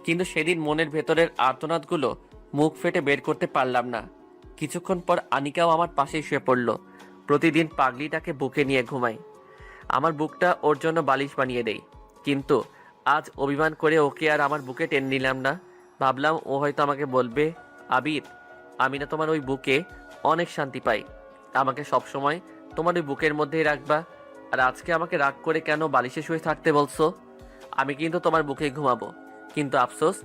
কিন্তু সেদিন মনের ভেতরের আর্তনাদগুলো মুখ ফেটে বের করতে পারলাম না। কিছুক্ষণ পর আনিকাও আমার পাশে শুয়ে পড়ল। প্রতিদিন পাগলিটাকে বুকে নিয়ে ঘুমাই। আমার বুকটা ওর জন্য বালিশ বানিয়ে দেই। কিন্তু আজ অভিমান করে ওকে আর আমার বুকে টেনে নিলাম না। ভাবলাম ও হয়তো আমাকে বলবে, আবির, আমি না তোমার ওই বুকে অনেক শান্তি পাই, আমাকে সবসময় তোমার ওই বুকের মধ্যেই রাখবা। আর আজকে আমাকে রাগ করে কেন বালিশে শুয়ে থাকতে বলছো? আমি কিন্তু তোমার বুকে ঘুমাবো। কিন্তু আফসোস,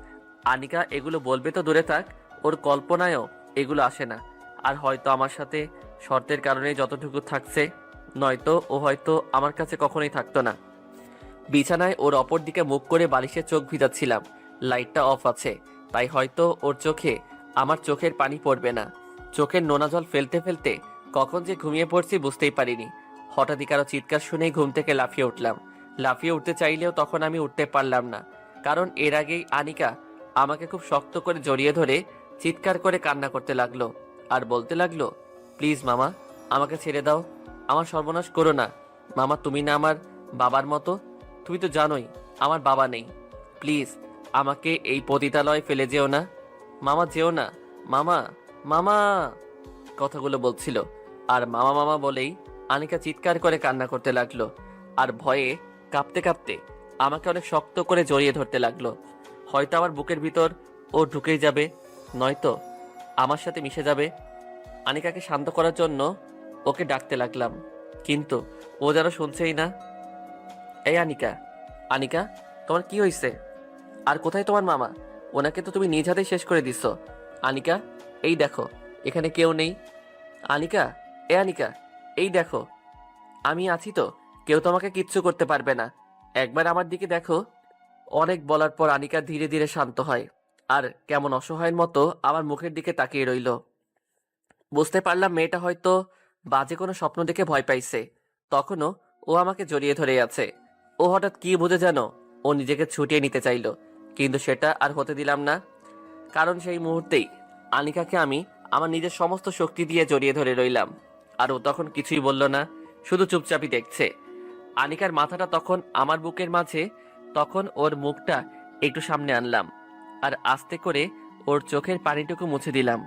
আনিকা এগুলো বলবে তো দূরে থাক, ওর কল্পনায়ও এগুলো আসে না। আর হয়তো আমার সাথে শর্তের কারণে যতটুকু থাকছে, নয়তো ও হয়তো আমার কাছে কখনোই থাকতো না। বিছানায় ওর অপর দিকে মুখ করে বালিশে চোখ ভিজাচ্ছিলাম। লাইটটা অফ আছে, তাই হয়তো ওর চোখে আমার চোখের পানি পড়বে না। চোখের নোনা জল ফেলতে ফেলতে কখন যে ঘুমিয়ে পড়ছি বুঝতেই পারিনি। হঠাৎই কারো চিৎকার শুনেই ঘুম থেকে লাফিয়ে উঠলাম। লাফিয়ে উঠতে চাইলেও তখন আমি উঠতে পারলাম না, কারণ এর আগেই আনিকা আমাকে খুব শক্ত করে জড়িয়ে ধরে চিৎকার করে কান্না করতে লাগলো আর বলতে লাগলো, প্লিজ মামা, আমাকে ছেড়ে দাও, আমার সর্বনাশ করো না। মামা, তুমি না আমার বাবার মতো, তুমি তো জানোই আমার বাবা নেই। প্লিজ আমাকে এই পতিতালয়ে ফেলে যেও না মামা, যেও না মামা, মামা, কথাগুলো বলছিল। আর মামা মামা বলেই আনিকা চিৎকার করে কান্না করতে লাগলো আর ভয়ে কাঁপতে কাঁপতে আমাকে অনেক শক্ত করে জড়িয়ে ধরতে লাগলো। হয়তো আমার বুকের ভিতর ও ঢুকেই যাবে, নয়তো আমার সাথে মিশে যাবে। আনিকাকে শান্ত করার জন্য ওকে ডাকতে লাগলাম, কিন্তু ও যেন শুনছেই না। এই আনিকা, আনিকা, তোমার কি হয়েছে? আর কোথায় তোমার মামা? ওনাকে তো তুমি নিজ হাতেই শেষ করে দিচ্ছ। আনিকা, এই দেখো, এখানে কেউ নেই। আনিকা, এ আনিকা, এই দেখো, আমি আছি তো, কেউ তোমাকে কিচ্ছু করতে পারবে না। একবার আমার দিকে দেখো। অনেক বলার পর আনিকা ধীরে ধীরে শান্ত হয় আর কেমন অসহায়ের মতো আমার মুখের দিকে তাকিয়ে রইল। বুঝতে পারলাম মেয়েটা হয়তো বাজে কোনো স্বপ্ন দেখে ভয় পাইছে। তখনও ও আমাকে জড়িয়ে ধরে আছে। ও হঠাৎ কি বুঝে যেন ও নিজেকে ছুটিয়ে নিতে চাইলো, কিন্তু সেটা আর হতে দিলাম না। কারণ সেই মুহূর্তেই আনিকাকে আমি আমার নিজের সমস্ত শক্তি দিয়ে জড়িয়ে ধরে রইলাম। আর ও তখন কিছুই বলল না, শুধু চুপচাপই দেখছে। আনিকার মাথাটা তখন আমার বুকের মাঝে, তখন ওর মুখটা একটু সামনে আনলাম আর আস্তে করে ওর চোখের পানিটুকু মুছে দিলাম।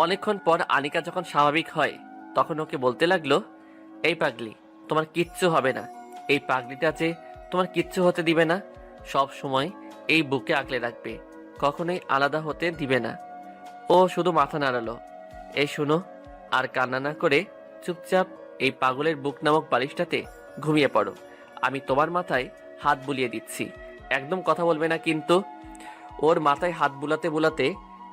অনেকক্ষণ পর আনিকা যখন স্বাভাবিক হয় তখন ওকে বলতে লাগলো, এই পাগলি, তোমার কিচ্ছু হবে না। এই পাগলিটা যে তোমার কিচ্ছু হতে দিবে না, সব সময় এই বুকে আগলে রাখবে, কখনোই আলাদা হতে দিবে না। ও শুধু মাথা নাড়ালো। এই শুনো, আর কান্না না করে চুপচাপ এই পাগলের বুক নামক বালিশটাতে ঘুমিয়ে পড়ো। আমি তোমার মাথায় হাত বুলিয়ে দিচ্ছি, একদম কথা বলবে না কিন্তু। ওর মাথায় হাত বুলাতে বুলাতে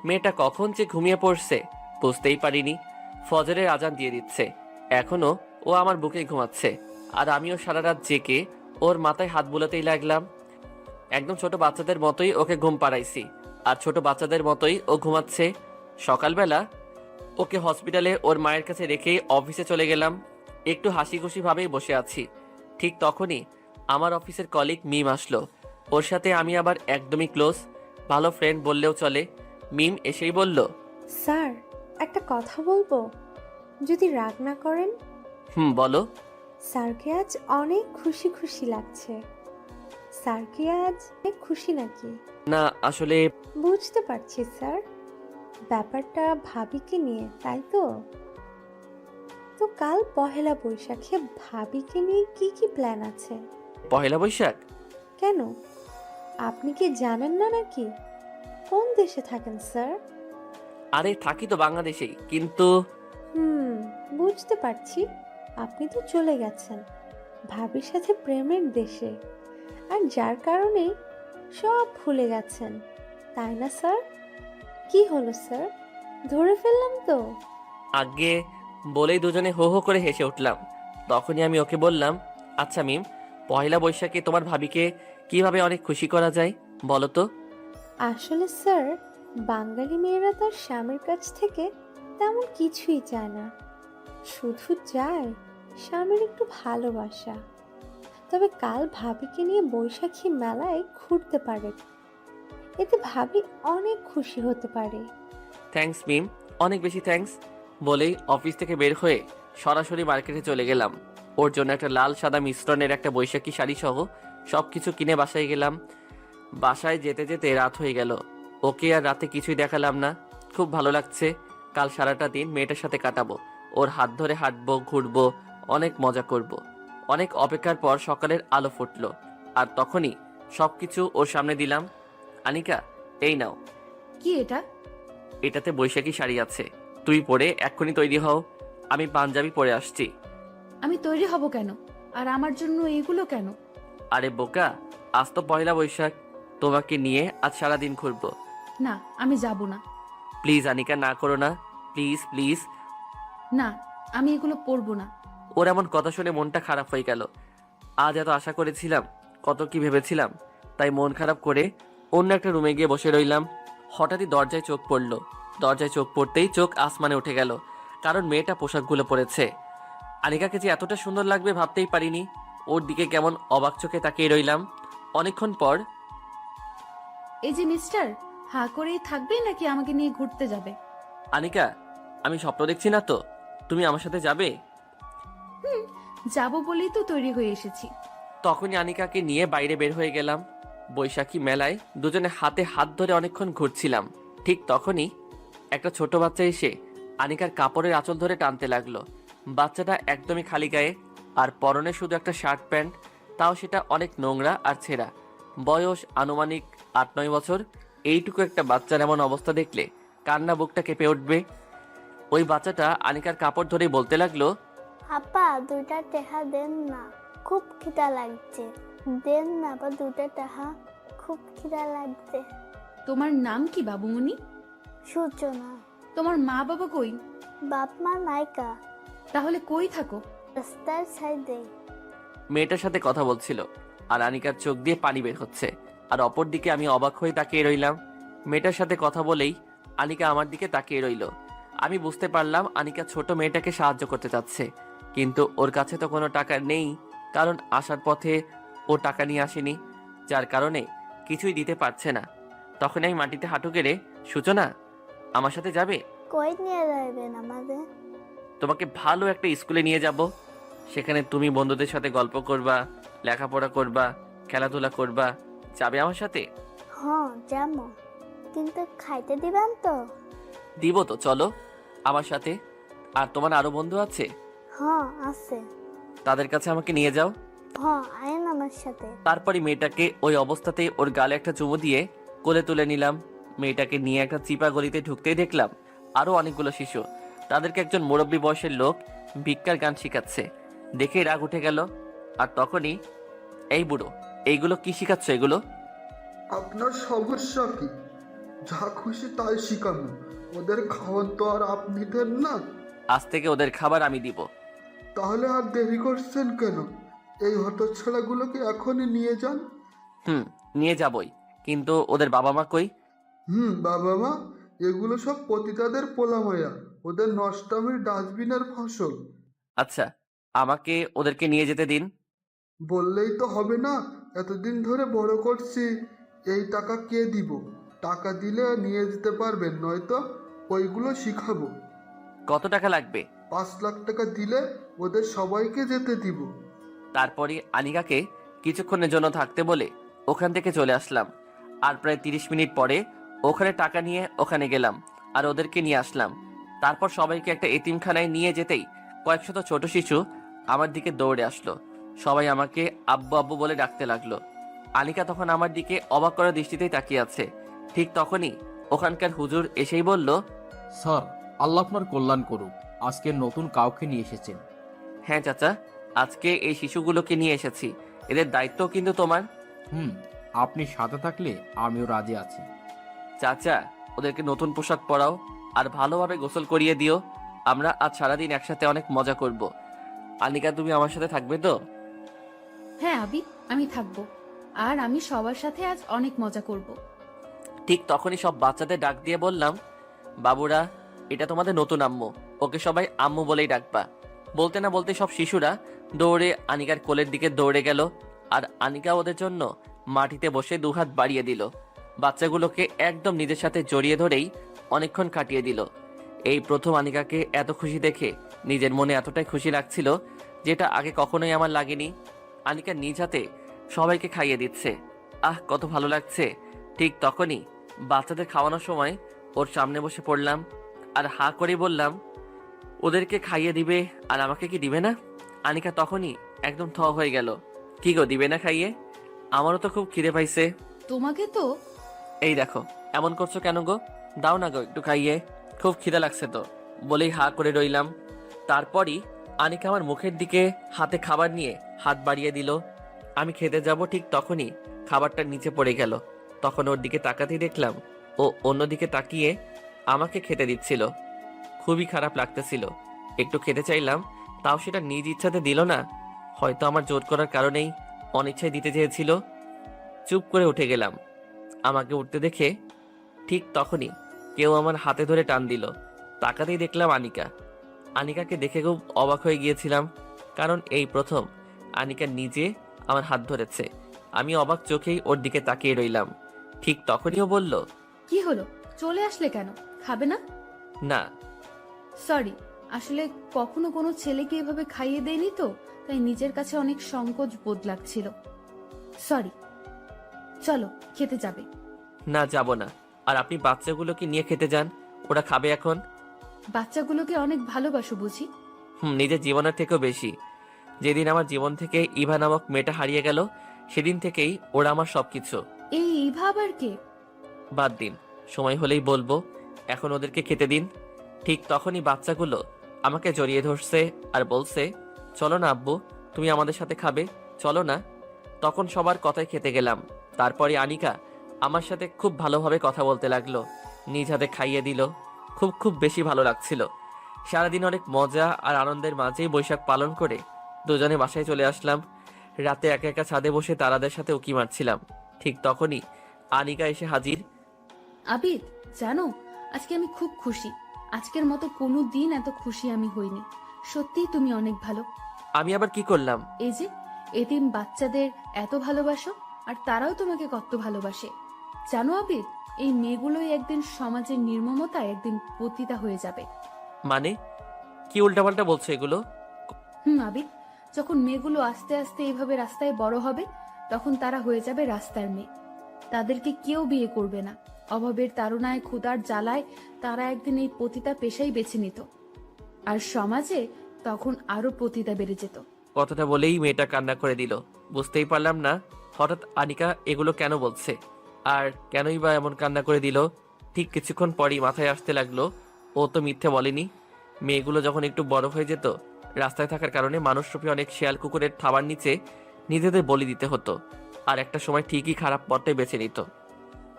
মেয়েটা কখন যে ঘুমিয়ে পড়ছে বুঝতেই পারিনি। ফজরের আজান দিয়ে দিচ্ছে, এখনো ও আমার বুকে ঘুমাচ্ছে আর আমিও সারা রাত জেগে ওর মাথায় হাত বুলাতেই লাগলাম। একদম ছোট বাচ্চাদের মতোই ওকে ঘুম পাড়াইছি আর ছোট বাচ্চাদের মতোই ও ঘুমাচ্ছে। সকালবেলা ওকে হসপিটালে ওর মায়ের কাছে রেখেই অফিসে চলে গেলাম। একটু হাসি খুশি ভাবেই বসে আছি, ঠিক তখনই আমার অফিসের কলিগ মিম আসলো। ওর সাথে আমি আবার একদমই ক্লোজ, ভালো ফ্রেন্ড বললেও চলে। মিম এসেই বলল, স্যার, একটা কথা বলবো, যদি রাগ না করেন। বলো। স্যারকে আজ অনেক খুশি খুশি লাগছে। স্যারকে আজ অনেক খুশি নাকি? না আসলে বুঝতে পারছি স্যার, ব্যাপারটা ভাবিকে নিয়ে, তাই তো? তো কাল পহেলা বৈশাখে ভাবিকে নিয়ে কি কি প্ল্যান আছে? পহেলা বৈশাখ? কেন, আপনি কি জানেন না নাকি? কোন দেশে থাকেন স্যার? আরে থাকি তো বাংলাদেশেই, কিন্তু বুঝতে পারছি, আপনি তো চলে গেছেন ভাবির সাথে প্রেমের দেশে, আর যার কারণে সব ভুলে গেছেন, তাই না স্যার? কি হলো স্যার, ধরে ফেললাম তো? আগে বলেই দুজনে হো হো করে হেসে উঠলাম। তখনই আমি ওকে বললাম, আচ্ছা মিম, পহেলা বৈশাখে তোমার ভাবিকে কিভাবে অনেক খুশি করা যায় বলো তো? আসলে স্যার, বাঙালি মেয়েরা তার স্বামীর কাছ থেকে তেমন কিছুই চায় না, শুধু চায় স্বামীর একটু ভালোবাসা। তবে কাল ভাবিকে নিয়ে বৈশাখী মেলায় ঘুরতে পারে, এতে ভাবি অনেক খুশি হতে পারে। থ্যাঙ্কস মিম, অনেক বেশি থ্যাঙ্কস। বলেই অফিস থেকে বের হয়ে সরাসরি মার্কেটে চলে গেলাম। ওর জন্য একটা লাল সাদা মিশ্রণের একটা বৈশাখী শাড়ি সহ সবকিছু কিনে বাসায় গেলাম। বাসায় যেতে যেতে রাত হয়ে গেল। ওকে আর রাতে কিছুই দেখালাম না। খুব ভালো লাগছে, কাল সারাটা দিন মেয়েটার সাথে কাটাবো, ওর হাত ধরে হাঁটবো, ঘুরবো, অনেক মজা করব। অনেক অপেক্ষার পর সকালের আলো ফুটলো আর তখনই সবকিছু ওর সামনে দিলাম। আনিকা, এই নাও। কি এটা? এটাতে বৈশাখী শাড়ি আছে, তুই পরে এক্ষুনি তৈরি হও, আমি পাঞ্জাবি পরে আসছি। আমি তৈরি হব কেন? আর আমার জন্য এগুলো কেন? আরে বোকা, আজ তো পয়লা বৈশাখ, তোমাকে নিয়ে আজ সারাদিন ঘুরবো। না, আমি যাব না। প্লিজ আনিকা, না করো না, প্লিজ প্লিজ। না, আমি এগুলো পরবো না। ওর এমন কথা শুনে মনটা খারাপ হয়ে গেল। আজ এত আশা করেছিলাম, কত কি ভেবেছিলাম, তাই মন খারাপ করে অন্য একটা রুমে গিয়ে বসে রইলাম। হঠাৎই দরজায় চোখ পড়লো। দরজায় চোখ পড়তেই চোখ আসমানে উঠে গেল, কারণ মেয়েটা পোশাকগুলো পরেছে। আনিকাকে যে এতটা সুন্দর লাগবে ভাবতেই পারিনি। ওর দিকে কেমন অবাক চোখে তাকিয়ে রইলাম। অনেকক্ষণ পর, এই যে মিস্টার, হা করেই থাকবে নাকি আমাকে নিয়ে ঘুরতে যাবে? আনিকা, আমি স্বপ্ন দেখছি না তো? তুমি আমার সাথে যাবে? যাব বলেই তো তৈরি হয়ে এসেছি। তখনই আনিকাকে নিয়ে বাইরে বের হয়ে গেলাম। বৈশাখী মেলায় দুজনে হাতে হাত ধরে অনেকক্ষণ ঘুরছিলাম। ঠিক তখনই একটা ছোট বাচ্চা এসে আনিকার কাপড়ের আঁচল ধরে টানতে লাগলো। বাচ্চাটা একদমই খালি গায়ে আর পরনে শুধু একটা শার্ট প্যান্ট, তাও সেটা অনেক নোংরা আর ছেঁড়া। বয়স আনুমানিক 8-9 বছর। এইটুকু একটা বাচ্চার এমন অবস্থা দেখলে কান্না বুকটা কেঁপে উঠবে। ওই বাচ্চাটা আনিকার কাপড় ধরেই বলতে লাগলো, আপা 2টা টাকা দেন না, খুব খিদা লাগছে। দেন না আপা 2টা টাকা, খুব খিদা লাগছে। তোমার নাম কি বাবুমণি? সূচনা। তোমার মা বাবা কই? বাপ মা নাইকা, তাহলে কই থাকো? রাস্তার সাইডে। মেয়েটার সাথে কথা বলছিল আর আনিকার চোখ দিয়ে পানি বের হচ্ছে, আর অপরদিকে আমি অবাক হয়ে তাকিয়ে রইলাম। মেয়েটার সাথে কথা বলেই আনিকা আমার দিকে তাকিয়ে রইল। আমি বুঝতে পারলাম আনিকা ছোট মেয়েটাকে সাহায্য করতে চাচ্ছে, কিন্তু ওর কাছে তো কোনো টাকা নেই, কারণ আসার পথে ও টাকা নিয়ে আসেনি, যার কারণে কিছুই দিতে পারছে না। তখন আমি মাটিতে হাঁটু গেড়ে, সূচনা আমার সাথে যাবে? কই নিয়ে যাবেন আমাদের? তোমাকে ভালো একটা স্কুলে নিয়ে যাব, সেখানে তুমি বন্ধুদের সাথে গল্প করবা, লেখাপড়া করবা, খেলাধুলা করবা। যাবে আমার সাথে? হ্যাঁ যাবো, কিন্তু খাইতে দিবেন তো? দিব তো, চলো আমার সাথে। আর তোমার আরো বন্ধু আছে? হ্যাঁ আছে। তাদের কাছে আমাকে নিয়ে যাও। হ্যাঁ আইন আমার সাথে। তারপরে মেয়েটাকে ওই অবস্থাতেই ওর গালে একটা চুমু দিয়ে কোলে তুলে নিলাম। মেয়েটাকে নিয়ে একটা চিপা গলিতে ঢুকতেই দেখলাম আরো অনেকগুলো শিশু। তাদেরকে একজন মুরব্বী বয়সের লোক ভিক্ষার গান শিখাচ্ছে। দেখে রাগ উঠে গেল। আর তখনই, এই বুড়ো, এইগুলো কি শিখাচ্ছ এগুলো? আপনার সমস্যা কি? যা খুশি তাই শিখানো। ওদের খাওয়ান তো আর আপনি দেন না। আজ থেকে ওদের খাবার আমি দিব। তাহলে আর দেরি করছেন কেন? এই হতচ্ছাড়াগুলোকে এখনই নিয়ে যান। নিয়ে যাবই, কিন্তু ওদের বাবা মা কই? বাবা মা, এগুলো সব পতিতাদের পোলামায়া। ওদের নষ্টামির ডাস্টবিনের ফসল। আচ্ছা, আমাকে ওদেরকে নিয়ে যেতে দিন। বললেই তো হবে না। এতদিন ধরে বড় করছি। এই টাকা কে দিব? টাকা দিলে নিয়ে যেতে পারবেন, নয়তো ওইগুলো শিখাবো। কত টাকা লাগবে? 5 লাখ টাকা দিলে ওদের সবাইকে যেতে দিব। তারপরে আনিকাকে কিছুক্ষণের জন্য থাকতে বলে ওখান থেকে চলে আসলাম। আর প্রায় 30 মিনিট পরে ওখানে টাকা নিয়ে ওখানে গেলাম আর ওদেরকে নিয়ে আসলাম। তারপর সবাইকে একটা এতিমখানায় নিয়ে যেতেই কয়েকশত ছোট শিশু আমার দিকে দৌড়ে আসলো। সবাই আমাকে আব্বু আব্বু বলে ডাকতে লাগলো। আনিকা তখন আমার দিকে অবাক করা দৃষ্টিতেই তাকিয়ে আছে। ঠিক তখনই ওখানকার হুজুর এসেই বলল, স্যার, আল্লাহ আপনার কল্যাণ করুক। আজকে নতুন কাউকে নিয়ে এসেছেন। হ্যাঁ চাচা, আজকে এই শিশুগুলোকে নিয়ে এসেছি, এদের দায়িত্ব কিন্তু তোমার। আপনি সাথে থাকলে আমিও রাজি আছি। চাচা, ওদেরকে নতুন পোশাক পরাও আর ভালোভাবে গোসল করিয়ে দিও। আমরা আজ সারাদিন একসাথে অনেক মজা করব। আনিকা, তুমি আমার সাথে থাকবে তো? হ্যাঁ আবি, আমি থাকবো। আর আমি সবার সাথে আজ অনেক মজা করব। ঠিক তখনই সব বাচ্চাদের ডাক দিয়ে বললাম, বাবুরা, এটা তোমাদের নতুন আম্মু, ওকে সবাই আম্মু বলেই ডাকবা। বলতে না বলতে সব শিশুরা দৌড়ে আনিকার কোলের দিকে দৌড়ে গেল। আর আনিকা ওদের জন্য মাটিতে বসে দুহাত বাড়িয়ে দিল। বাচ্চাগুলোকে একদম নিজের সাথে জড়িয়ে ধরেই অনেকক্ষণ কাটিয়ে দিল। এই প্রথম আনিকাকে এত খুশি দেখে নিজের মনে এতটাই খুশি লাগছিল, যেটা আগে কখনোই আমার লাগেনি। আনিকা নিজ হাতে সবাইকে খাইয়ে দিচ্ছে। আহ, কত ভালো লাগছে। ঠিক তখনই বাচ্চাদের খাওয়ানোর সময় ওর সামনে বসে পড়লাম আর হা করে বললাম, ওদেরকে খাইয়ে দিবে আর আমাকে কি দিবে না? আনিকা তখনই একদম থ হয়ে গেল। কি গো, দিবে না খাইয়ে? আমারও তো খুব খিদে পাইছে। তোমাকে তো। এই দেখো, এমন করছো কেন গো? দাও না গো একটু খাইয়ে, খুব খিদে লাগছে তো, বলেই হা করে রইলাম। তারপরই আনিকা আমার মুখের দিকে হাতে খাবার নিয়ে হাত বাড়িয়ে দিল। আমি খেতে যাব, ঠিক তখনই খাবারটা নিচে পড়ে গেল। তখন ওর দিকে তাকাতেই দেখলাম ও অন্যদিকে তাকিয়ে আমাকে খেতে দিচ্ছিল। খুবই খারাপ লাগতেছিল। একটু খেতে চাইলাম, তাও সেটা নিজ ইচ্ছাতে দিল না। হয়তো আমার জোর করার কারণেই অনিচ্ছায় দিতে চেয়েছিল। চুপ করে উঠে গেলাম। আমাকে উঠতে দেখে ঠিক তখনই কেউ আমার হাতে ধরে টান দিল। তাকাতেই দেখলাম আনিকা। আনিকাকে দেখে খুব অবাক হয়ে গিয়েছিলাম, কারণ এই প্রথম আনিকা নিজে আমার হাত ধরেছে। আমি অবাক চোখেই ওর দিকে তাকিয়ে রইলাম। ঠিক তখনই ও বলল, কি হলো, চলে আসলে কেন? খাবে না? না। সরি, আসলে কখনো কোনো ছেলেকে এভাবে খাইয়ে দেয়নি তো, তাই নিজের কাছে অনেক সংকোচ বোধ লাগছিল। সরি, চলো খেতে যাবে। না, যাব না। আর আপনি বাচ্চাগুলোকে নিয়ে খেতে যান, ওরা খাবে এখন। বাচ্চাগুলোকে অনেক ভালোবাসো বুঝি? নিজের জীবনের থেকেও বেশি। যেদিন আমার জীবন থেকে ইভা নামক মেয়েটা হারিয়ে গেল, সেদিন থেকেই ওরা আমার সবকিছু। এই ইভা আবার কে? বাদ দিন, সময় হলেই বলবো। এখন ওদেরকে খেতে দিন। ঠিক তখনই বাচ্চাগুলো আমাকে জড়িয়ে ধরছে আর বলছে, চলো না আব্বু, তুমি আমাদের সাথে খাবে, চলো না। তখন সবার কথায় খেতে গেলাম। তারপরে আনিকা আমার সাথে খুব ভালোভাবে কথা বলতে লাগলো, নিজ হাতে খাইয়ে দিল। খুব খুব বেশি ভালো লাগছিল। সারাদিন অনেক মজা আর আনন্দের মাঝেই বৈশাখ পালন করে দুজনে বাসায় চলে আসলাম। রাতে একা একা ছাদে বসে তারাদের সাথে উকি মারছিলাম। ঠিক তখনই আনিকা এসে হাজির। আবিদ, জানো আজকে আমি খুব খুশি। আজকের মতো কোনো দিন এত খুশি আমি হইনি। সত্যিই তুমি অনেক ভালো। আমি আবার কি করলাম? এই যে এতিম বাচ্চাদের এত ভালোবাসো, আর তারাও তোমাকে কত ভালোবাসে। জানো আবিদ, এই মেয়েগুলোই একদিন সমাজের নির্মমতায় একদিন পতিতা হয়ে যাবে। মানে কি উল্টাপাল্টা বলছো এগুলো? আবিদ, যখন মেয়েগুলো আস্তে আস্তে এইভাবে রাস্তায় বড় হবে, তখন তারা হয়ে যাবে রাস্তার মেয়ে। তাদেরকে কেউ বিয়ে করবে না। অভাবের তাড়নায়, ক্ষুধার জ্বালায় তারা একদিন এই পতিতা পেশাই বেছে নিত, আর সমাজে তখন আরো পতিতা বেড়ে যেত। কথাটা বলেই মেয়েটা কান্না করে দিল। বুঝতেই পারলাম না হঠাৎ আনিকা এগুলো কেন বলছে, আর কেনই বা এমন কান্না করে দিল। ঠিক কিছুক্ষণ পরই মাথায় আসতে লাগলো, ও তো মিথ্যে বলেনি। মেয়েগুলো যখন একটু বড় হয়ে যেত, রাস্তায় থাকার কারণে মানুষরূপী অনেক শেয়াল কুকুরের থাবার নিচে নিজেদের বলি দিতে হতো, আর একটা সময় ঠিকই খারাপ পথটাই বেছে নিত।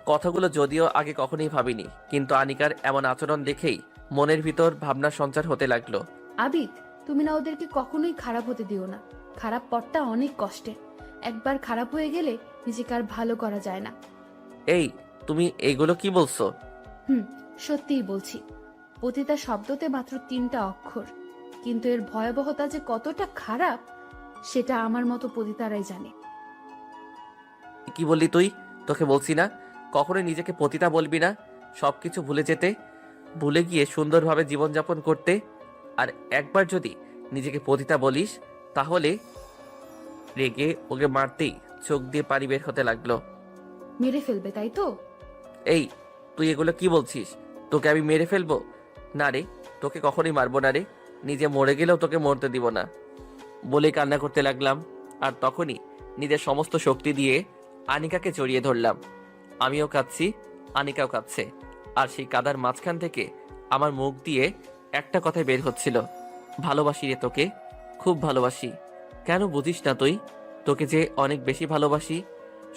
কথাগুলো যদিও আগে কখনোই ভাবিনি, কিন্তু আনিকার এমন আচরণ দেখেই মনের ভিতর ভাবনার সঞ্চার হতে লাগলো। আবিদ, তুমি না ওদেরকে কখনোই খারাপ হতে দিও না। খারাপ পথটা অনেক কষ্টের। একবার খারাপ হয়ে গেলে নিজেকে আর ভালো করা যায় না। এই, তুমি এইগুলো কি বলছো? সত্যিই বলছি। পতিতা শব্দতে মাত্র 3টা অক্ষর, কিন্তু এর ভয়াবহতা যে কতটা খারাপ সেটা আমার মতো পতিতারাই জানে। কি বললি তুই? তোকে বলছি না কখনোই নিজেকে পতিতা বলবি না। সবকিছু ভুলে যেতে, ভুলে গিয়ে সুন্দরভাবে জীবনযাপন করতে। আর একবার যদি নিজেকে পতিতা বলিস, তাহলে রেগে ওকে মারতেই চোখ দিয়ে পানি বের হতে লাগলো। মেরে ফেলবে, তাই তো? এই, তুই এগুলো কি বলছিস? তোকে আমি মেরে ফেলবো? না রে, তোকে কখনোই মারবো না রে। নিজে মরে গেলেও তোকে মরতে দিব না বলেই কান্না করতে লাগলাম। আর তখনই নিজের সমস্ত শক্তি দিয়ে আনিকাকে জড়িয়ে ধরলাম। আমিও কাঁদছি, আনিকাও কাঁদছে, আর সেই কাদার মাঝখান থেকে আমার মুখ দিয়ে একটা কথাই বের হচ্ছিল, ভালোবাসি রে তোকে, খুব ভালোবাসি। কেন বুঝিস না তুই? তোকে যে অনেক বেশি ভালোবাসি।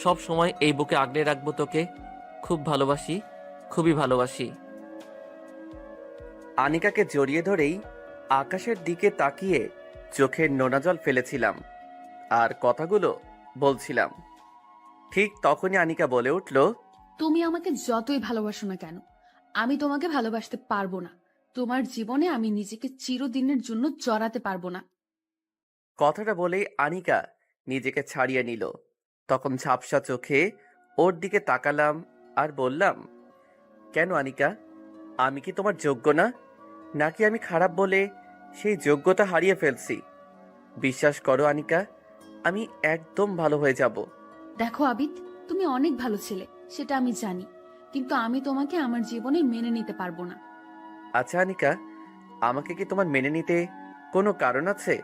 সব সময় এই বুকে আগলে রাখবো তোকে, খুব ভালোবাসি, খুবই ভালোবাসি। আনিকাকে জড়িয়ে ধরেই আকাশের দিকে তাকিয়ে চোখের নোনা জল ফেলেছিলাম আর কথাগুলো বলছিলাম। ঠিক তখনই আনিকা বলে উঠল, তুমি আমাকে যতই ভালোবাসো না কেন, আমি তোমাকে ভালোবাসতে পারবো না। তোমার জীবনে আমি নিজেকে চিরদিনের জন্য জড়াতে পারবো না। কথাটা বলেই আনিকা নিজেকে ছাড়িয়ে নিল। তখন ঝাপসা চোখে ওর দিকে তাকালাম আর বললাম, কেন আনিকা, আমি কি তোমার যোগ্য না? নাকি আমি খারাপ বলে সেই যোগ্যতা হারিয়ে ফেলছি? বিশ্বাস করো আনিকা, আমি একদম ভালো হয়ে যাব। দেখো আবিদ, তুমি অনেক ভালো ছেলে, সেটা আমি জানি, কিন্তু আমি তোমাকে আমার জীবনে মেনে নিতে পারবো না। আচ্ছা আনিকা, আমাকে কি তোমার মেনে নিতে কোনো কারণ আছে,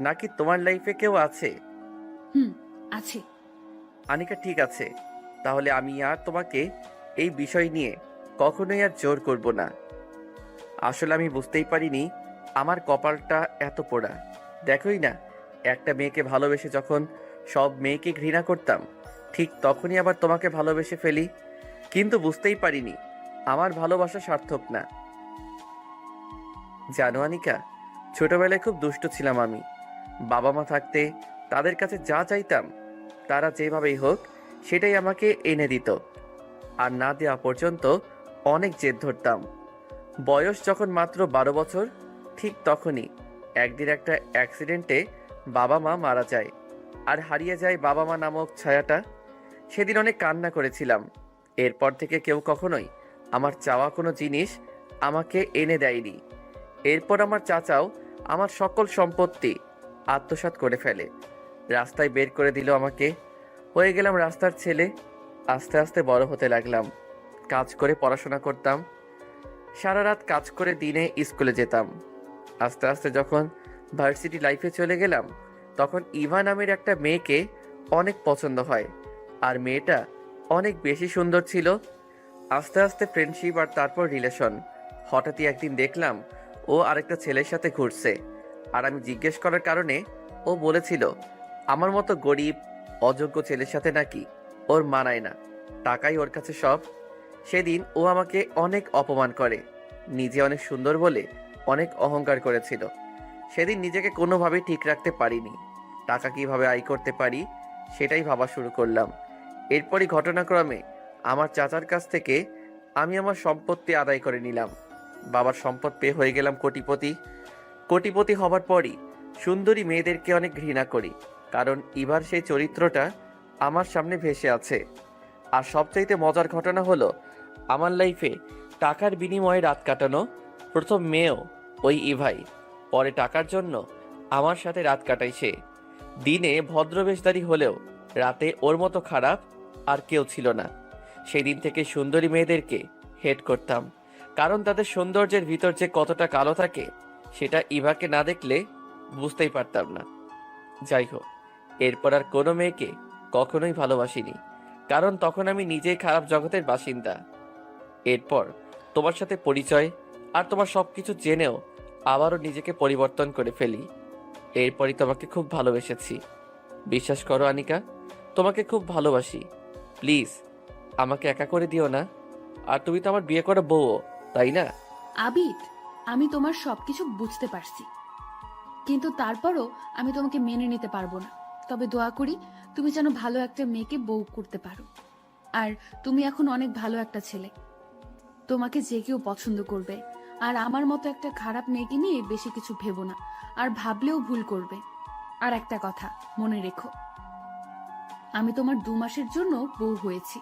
নাকি তোমার লাইফে কেউ আছে? আছে। আনিকা ঠিক আছে, তাহলে আমি আর তোমাকে এই বিষয় নিয়ে কখনোই আর জোর করব না। আসলে আমি বুঝতেই পারিনি আমার কপালটা এত পোড়া। দেখোই না, একটা মেয়েকে ভালোবেসে যখন সব মেয়েকে ঘৃণা করতাম, ঠিক তখনই আবার তোমাকে ভালোবেসে ফেলি। কিন্তু বুঝতেই পারিনি আমার ভালোবাসা সার্থক না। জানো আনিকা, ছোটবেলায় খুব দুষ্ট ছিলাম আমি। বাবা মা থাকতে তাদের কাছে যা চাইতাম, তারা যেভাবেই হোক সেটাই আমাকে এনে দিত, আর না দেওয়া পর্যন্ত অনেক জেদ ধরতাম। বয়স যখন মাত্র 12 বছর, ঠিক তখনই একদিন একটা অ্যাক্সিডেন্টে বাবা মা মারা যায়, আর হারিয়ে যায় বাবা মা নামক ছায়াটা। সেদিন অনেক কান্না করেছিলাম। এরপর থেকে কেউ কখনোই আমার চাওয়া কোনো জিনিস আমাকে এনে দেয়নি। এরপর আমার চাচাও আমার সকল সম্পত্তি আত্মসাৎ করে ফেলে, রাস্তায় বের করে দিল আমাকে। হয়ে গেলাম রাস্তার ছেলে। আস্তে আস্তে বড় হতে লাগলাম। কাজ করে পড়াশোনা করতাম, সারা রাত কাজ করে দিনে স্কুলে যেতাম। আস্তে আস্তে যখন ভার্সিটি লাইফে চলে গেলাম, তখন ইভা নামের একটা মেয়েকে অনেক পছন্দ হয়, আর মেয়েটা অনেক বেশি সুন্দর ছিল। আস্তে আস্তে ফ্রেন্ডশিপ, আর তারপর রিলেশন। হঠাৎই একদিন দেখলাম ও আরেকটা ছেলের সাথে ঘুরছে, আর আমি জিজ্ঞেস করার কারণে ও বলেছিল আমার মতো গরিব অযোগ্য ছেলের সাথে নাকি ওর মানায় না, টাকাই ওর কাছে সব। সেদিন ও আমাকে অনেক অপমান করে, নিজে অনেক সুন্দর বলে অনেক অহংকার করেছিল। সেদিন নিজেকে কোনোভাবেই ঠিক রাখতে পারিনি। টাকা কিভাবে আয় করতে পারি সেটাই ভাবা শুরু করলাম। এরপরই ঘটনাক্রমে আমার চাচার কাছ থেকে আমি আমার সম্পত্তি আদায় করে নিলাম। বাবার সম্পদ পেয়ে হয়ে গেলাম কোটিপতি। কোটিপতি হবার পরই সুন্দরী মেয়েদেরকে অনেক ঘৃণা করি, কারণ এবার সেই চরিত্রটা আমার সামনে ভেসে আছে। আর সবচাইতে মজার ঘটনা হলো আমার লাইফে টাকার বিনিময়ে রাত কাটানো প্রথম মেয়েও ওই ইভাই। পরে টাকার জন্য আমার সাথে রাত কাটাই সে। দিনে ভদ্রবেশধারী হলেও রাতে ওর মতো খারাপ আর কেউ ছিল না। সেই দিন থেকে সুন্দরী মেয়েদেরকে হেট করতাম, কারণ তাদের সৌন্দর্যের ভিতর যে কতটা কালো থাকে সেটা ইভাকে না দেখলে বুঝতেই পারতাম না। যাই হোক, এরপর আর কোনো মেয়েকে কখনোই ভালোবাসিনি, কারণ তখন আমি নিজেই খারাপ জগতের বাসিন্দা। এরপর তোমার সাথে পরিচয় আর তোমার সবকিছু জেনেও আবারও নিজেকে পরিবর্তন করে ফেলি। এরপরই তোমাকে খুব ভালোবেসেছি। বিশ্বাস করো আনিকা, তোমাকে খুব ভালোবাসি। প্লিজ আমাকে একা করে দিও না। আর তুমি তো আমার বিয়ে করা বউও, তাই না? আবিদ, আমি তোমার সবকিছু বুঝতে পারছি, কিন্তু তারপরও আমি তোমাকে মেনে নিতে পারবো না। তবে দোয়া করি তুমি যেন ভালো একটা মেয়েকে বউ করতে পারো। আর তুমি এখন অনেক ভালো একটা ছেলে, তোমাকে যে কেউ পছন্দ করবে। আর আমার মতো একটা খারাপ মেয়েকে নিয়ে বেশি কিছু ভেবো না, আর ভাবলেও ভুল করবে। আর একটা কথা মনে রেখো, আমি তোমার 2 মাসের জন্য বউ হয়েছি,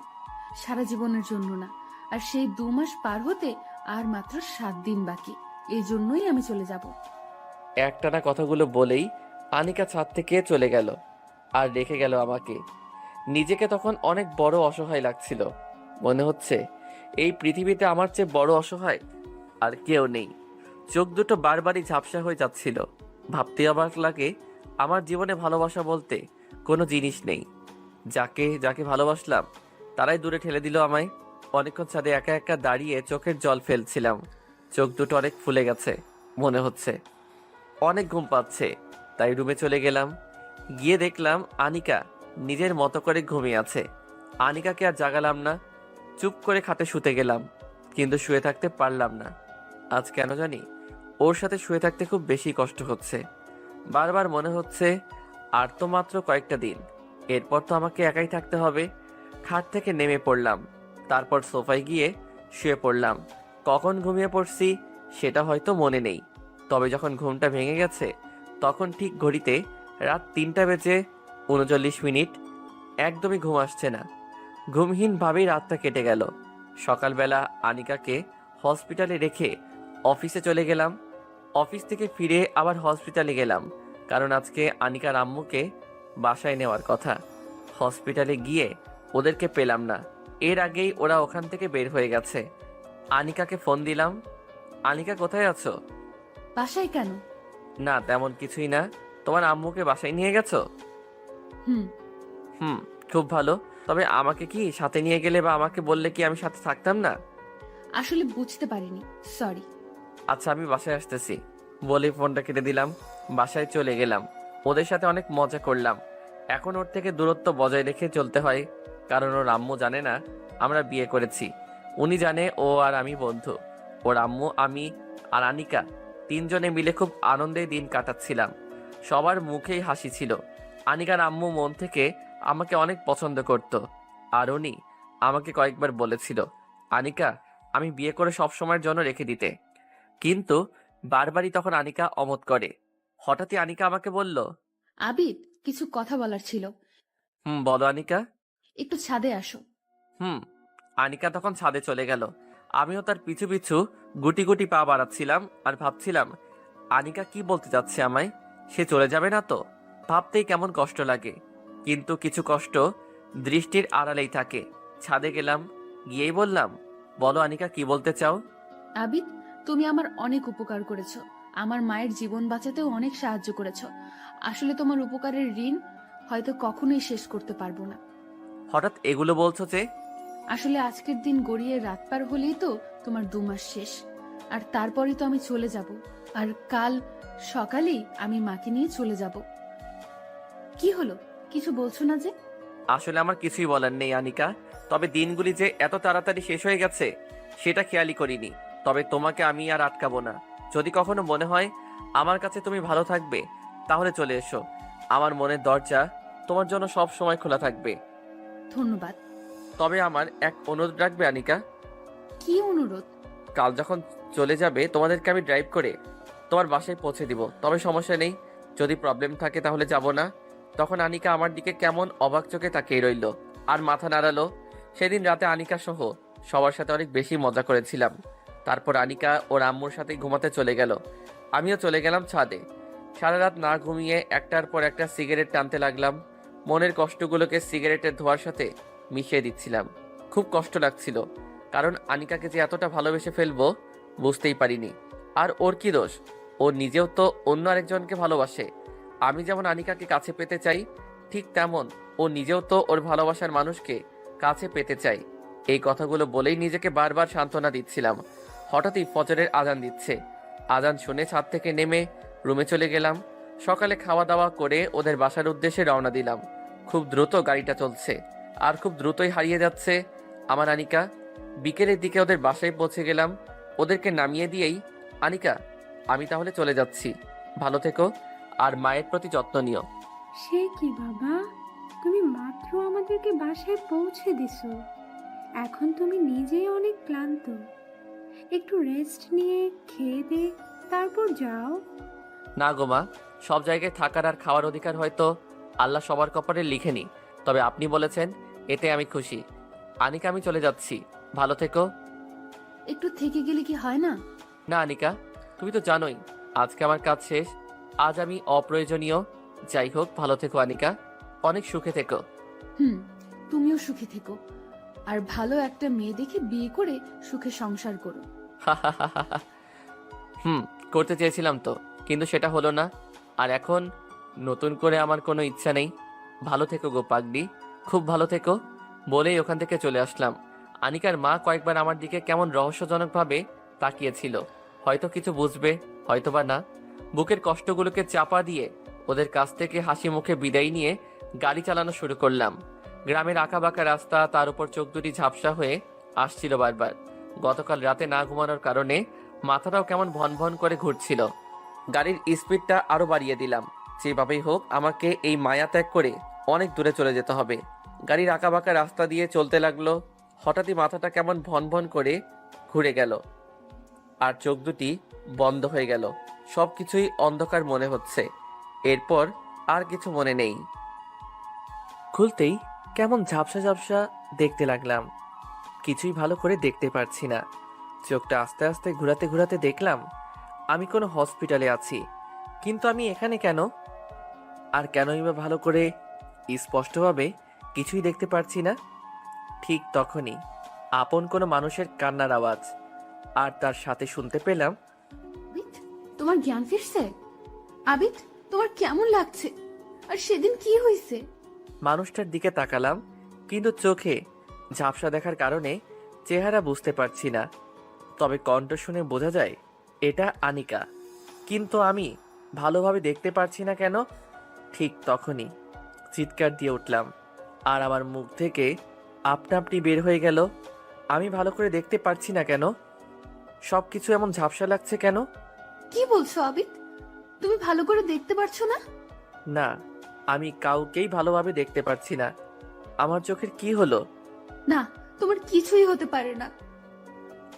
সারা জীবনের জন্য না। আর সেই 2 মাস পার হতে আর মাত্র 7 দিন বাকি, এই জন্যই আমি চলে যাব। একটানা কথাগুলো বলেই আনিকা ছাদ থেকে চলে গেল আর রেখে গেল আমাকে। নিজেকে তখন অনেক বড় অসহায় লাগছিল। মনে হচ্ছে এই পৃথিবীতে আমার চেয়ে বড় অসহায় আর কেউ নেই। চোখ দুটো বারবারই ঝাপসা হয়ে যাচ্ছিল। ভাবতে অবাক লাগে, আমার জীবনে ভালোবাসা বলতে কোনো জিনিস নেই। যাকে যাকে ভালোবাসলাম তারাই দূরে ঠেলে দিল আমায়। অনেকক্ষণ ছাদে একা একা দাঁড়িয়ে চোখের জল ফেলছিলাম। চোখ দুটো অনেক ফুলে গেছে মনে হচ্ছে। অনেক ঘুম পাচ্ছে, তাই রুমে চলে গেলাম। গিয়ে দেখলাম আনিকা নিজের মতো করে ঘুমিয়ে আছে। আনিকাকে আর জাগালাম না, চুপ করে খাটে শুতে গেলাম। কিন্তু শুয়ে থাকতে পারলাম না। আজ কেন জানি ওর সাথে শুয়ে থাকতে খুব বেশি কষ্ট হচ্ছে। বারবার মনে হচ্ছে আর তো মাত্র কয়েকটা দিন, এরপর তো আমাকে একাই থাকতে হবে। খাট থেকে নেমে পড়লাম, তারপর সোফায় গিয়ে শুয়ে পড়লাম। কখন ঘুমিয়ে পড়ছি সেটা হয়তো মনে নেই, তবে যখন ঘুমটা ভেঙে গেছে তখন ঠিক ঘড়িতে রাত 3টা বেজে 39 মিনিট। একদমই ঘুম আসছে না। ঘুমহীনভাবেই রাতটা কেটে গেল। সকালবেলা আনিকাকে হসপিটালে রেখে অফিসে চলে গেলাম। অফিস থেকে ফিরে আবার হসপিটালে গেলাম, কারণ আজকে আনিকার আম্মুকে বাসায় নেওয়ার কথা। হসপিটালে গিয়ে ওদেরকে পেলাম না। এর আগেই ওরা ওখান থেকে বের হয়ে গেছে। আনিকাকে ফোন দিলাম, আনিকা কোথায় আছো? বাসায় কেন? না তেমন কিছুই না। তোমার আম্মুকে বাসায় নিয়ে গেছো? হুম। হুম, খুব ভালো। তবে আমাকে কি সাথে নিয়ে গেলে বা আমাকে বললে কি আমি সাথে থাকতাম না? আসলে বুঝতে পারিনি, সরি। আচ্ছা আমি বাসায় আসতেছি বলে ফোনটা কেটে দিলাম। বাসায় চলে গেলাম। ওদের সাথে অনেক মজা করলাম। এখন ওর থেকে দূরত্ব বজায় রেখে চলতে হয়, কারণ ওর আম্মু জানে না আমরা বিয়ে করেছি। উনি জানে ও আর আমি বন্ধু। ওর আম্মু, আমি আর আনিকা 3 জনে মিলে খুব আনন্দে দিন কাটাচ্ছিলাম। সবার মুখেই হাসি ছিল। আনিকার আম্মু মন থেকে আমাকে অনেক পছন্দ করত। আর উনি আমাকে কয়েকবার বলেছিল আনিকা আমি বিয়ে করে সব সময়ের জন্য রেখে দিতে, কিন্তু বারবারই তখন আনিকা অমত করে। হঠাৎই আনিকা আমাকে বলল, আবিদ, কিছু কথা বলার ছিল। বলো আনিকা। একটু ছাদে আসো। আনিকা তখন ছাদে চলে গেল। আমিও তার পিছু পিছু গুটি গুটি পা বাড়াচ্ছিলাম আর ভাবছিলাম আনিকা কি বলতে যাচ্ছে আমায়। সে চলে যাবে না তো? ভাবতেই কেমন কষ্ট লাগে, কিন্তু কিছু কষ্ট দৃষ্টির আড়ালেই থাকে। ছাদে গেলাম, গিয়েই বললাম, বলো আনিকা কি বলতে চাও? আবিদ, তুমি আমার অনেক উপকার করেছো। আমার মায়ের জীবন বাঁচাতেও অনেক সাহায্য করেছো। আসলে তোমার উপকারের ঋণ হয়তো কখনোই শেষ করতে পারবো না। হঠাৎ এগুলো বলছো যে? আসলে আজকের দিন গড়িয়ে রাত পার হলেই তো তোমার 2 মাস শেষ, আর তারপরেই তো আমি চলে যাব। আর কাল সকালেই আমি মাকে নিয়ে চলে যাব। কি হলো, কিছু বলছো না যে? আসলে আমার কিছুই বলার নেই আনিকা, তবে দিনগুলি যে এত তাড়াতাড়ি শেষ হয়ে গেছে সেটা খেয়ালই করিনি। তবে তোমাকে আমি আর আটকাবো না। যদি কখনো মনে হয় আমার কাছে তুমি ভালো থাকবে তাহলে চলে এসো। আমার মনের দরজা তোমার জন্য সব সময় খোলা থাকবে। ধন্যবাদ। তবে আমার এক অনুরোধ রাখবে আনিকা। কি অনুরোধ? কাল যখন চলে যাবে তোমাদেরকে আমি ড্রাইভ করে তোমার বাসায় পৌঁছে দিব। তবে সমস্যা নেই, যদি প্রবলেম থাকে তাহলে যাব না। তখন আনিকা আমার দিকে কেমন অবাক চোখে তাকিয়ে রইল আর মাথা নাড়ালো। সেদিন রাতে আনিকা সহ সবার সাথে অনেক বেশি মজা করেছিলাম। তারপর আনিকা ওর আম্মুর সাথে ঘুমাতে চলে গেল, আমিও চলে গেলাম ছাদে। সারা রাত না ঘুমিয়ে একটার পর একটা সিগারেট টানতে লাগলাম। মনের কষ্টগুলোকে সিগারেটের ধোঁয়ার সাথে মিশিয়ে দিচ্ছিলাম। খুব কষ্ট লাগছিল, কারণ আনিকাকে যে এতটা ভালোবেসে ফেলবো বুঝতেই পারিনি। আর ওর কি দোষ? ও নিজেও তো অন্য আরেকজনকে ভালোবাসে। আমি যেমন আনিকাকে কাছে পেতে চাই, ঠিক তেমন ও নিজেও তো ওর ভালোবাসার মানুষকে কাছে পেতে চাই। এই কথাগুলো বলেই নিজেকে বারবার সান্ত্বনা দিচ্ছিলাম। হঠাৎই ফজরের আজান দিচ্ছে। আজান শুনে ছাদ থেকে নেমে রুমে চলে গেলাম। সকালে খাওয়া দাওয়া করে ওদের বাসার উদ্দেশ্যে রওনা দিলাম। খুব দ্রুত গাড়িটা চলছে আর খুব দ্রুতই হারিয়ে যাচ্ছে আমার আনিকা। বিকেলের দিকে ওদের বাসায় পৌঁছে গেলাম। ওদেরকে নামিয়ে দিয়েই, আনিকা আমি তাহলে চলে যাচ্ছি, ভালো থেকো আর মায়ের প্রতি যত্ন নিও। সে কি বাবা, তুমি মাত্র আমাদেরকে বাসায় পৌঁছে দিছো, এখন তুমি নিজেই অনেক ক্লান্ত, একটু রেস্ট নিয়ে খেয়ে দে তারপর যাও। না গো মা, সব জায়গায় থাকার আর খাওয়ার অধিকার হয়তো আল্লাহ সবার কপালে লিখেনি, তবে আপনি বলেছেন এতে আমি খুশি। আনিকা আমি চলে যাচ্ছি, ভালো থেকো। একটু থেকে গেলে কি হয় না? না আনিকা, তুমি তো জানোই আজকে আমার কাজ শেষ, আজ আমি অপ্রয়োজনীয়। যাই হোক, ভালো থেকো আনিকা, অনেক সুখে থেকো। তুমিও সুখে থেকো, আর ভালো একটা মেয়ে দেখে বিয়ে করে সুখে সংসার করো। করতে চেয়েছিলাম তো, কিন্তু সেটা হলো না। আর এখন নতুন করে আমার কোনো ইচ্ছা নেই। ভালো থেকো গো পাগলি, খুব ভালো থেকো। বলেই ওখান থেকে চলে আসলাম। আনিকার মা কয়েকবার আমার দিকে কেমন রহস্যজনকভাবে তাকিয়েছিল। হয়তো কিছু বুঝবে, হয়তো বা না। বুকের কষ্টগুলোকে চাপা দিয়ে ওদের কাছ থেকে হাসি মুখে বিদায় নিয়ে গাড়ি চালানো শুরু করলাম। গ্রামের আঁকাবাঁকা রাস্তা, তার উপর চোখ দুটি ঝাপসা হয়ে আসছিল বারবার। গতকাল রাতে না ঘুমানোর কারণে মাথাটাও কেমন ভন ভন করে ঘুরছিল। গাড়ির স্পিডটা আরো বাড়িয়ে দিলাম। যেভাবেই হোক আমাকে এই মায়া ত্যাগ করে অনেক দূরে চলে যেতে হবে। গাড়ির আঁকাবাঁকা রাস্তা দিয়ে চলতে লাগলো। হঠাৎই মাথাটা কেমন ভন ভন করে ঘুরে গেল আর চোখ দুটি বন্ধ হয়ে গেল। সবকিছুই অন্ধকার মনে হচ্ছে। এরপর আর কিছু মনে নেই। খুলতেই কেমন ঝাপসা ঝাপসা দেখতে লাগলাম, কিছুই ভালো করে দেখতে পারছি না। চোখটা আস্তে আস্তে ঘুরাতে ঘুরাতে দেখলাম আমি কোনো হসপিটালে আছি, কিন্তু আমি এখানে কেন? আর কেনই বা ভালো করে স্পষ্টভাবে কিছুই দেখতে পারছি না। ঠিক তখনই আপন কোনো মানুষের কান্নার আওয়াজ, আর তার সাথে শুনতে পেলাম, আবিদ, তোমার জ্ঞান ফিরছে? আবিদ, তোমার কেমন লাগছে? আর সেদিন কি হয়েছে? মানুষটার দিকে তাকালাম, কিন্তু চোখে ঝাপসা দেখার কারণে চেহারা বুঝতে পারছি না। তবে কণ্ঠ শুনে বোঝা যায় এটা আনিকা, কিন্তু আমি ভালোভাবে দেখতে পারছি না কেন। ঠিক তখনই চিৎকার দিয়ে উঠলাম আর আমার মুখ থেকে আপনা আপনি বের হয়ে গেল, আমি ভালো করে দেখতে পারছি না কেন, সবকিছু এমন ঝাপসা লাগছে কেন? কি বলছো আবিদ? তুমি ভালো করে দেখতে পারছো না? না, আমি কাউকেই ভালোভাবে দেখতে পারছি না। আমার চোখের কি হলো? না, তোমার কিছুই হতে পারে না।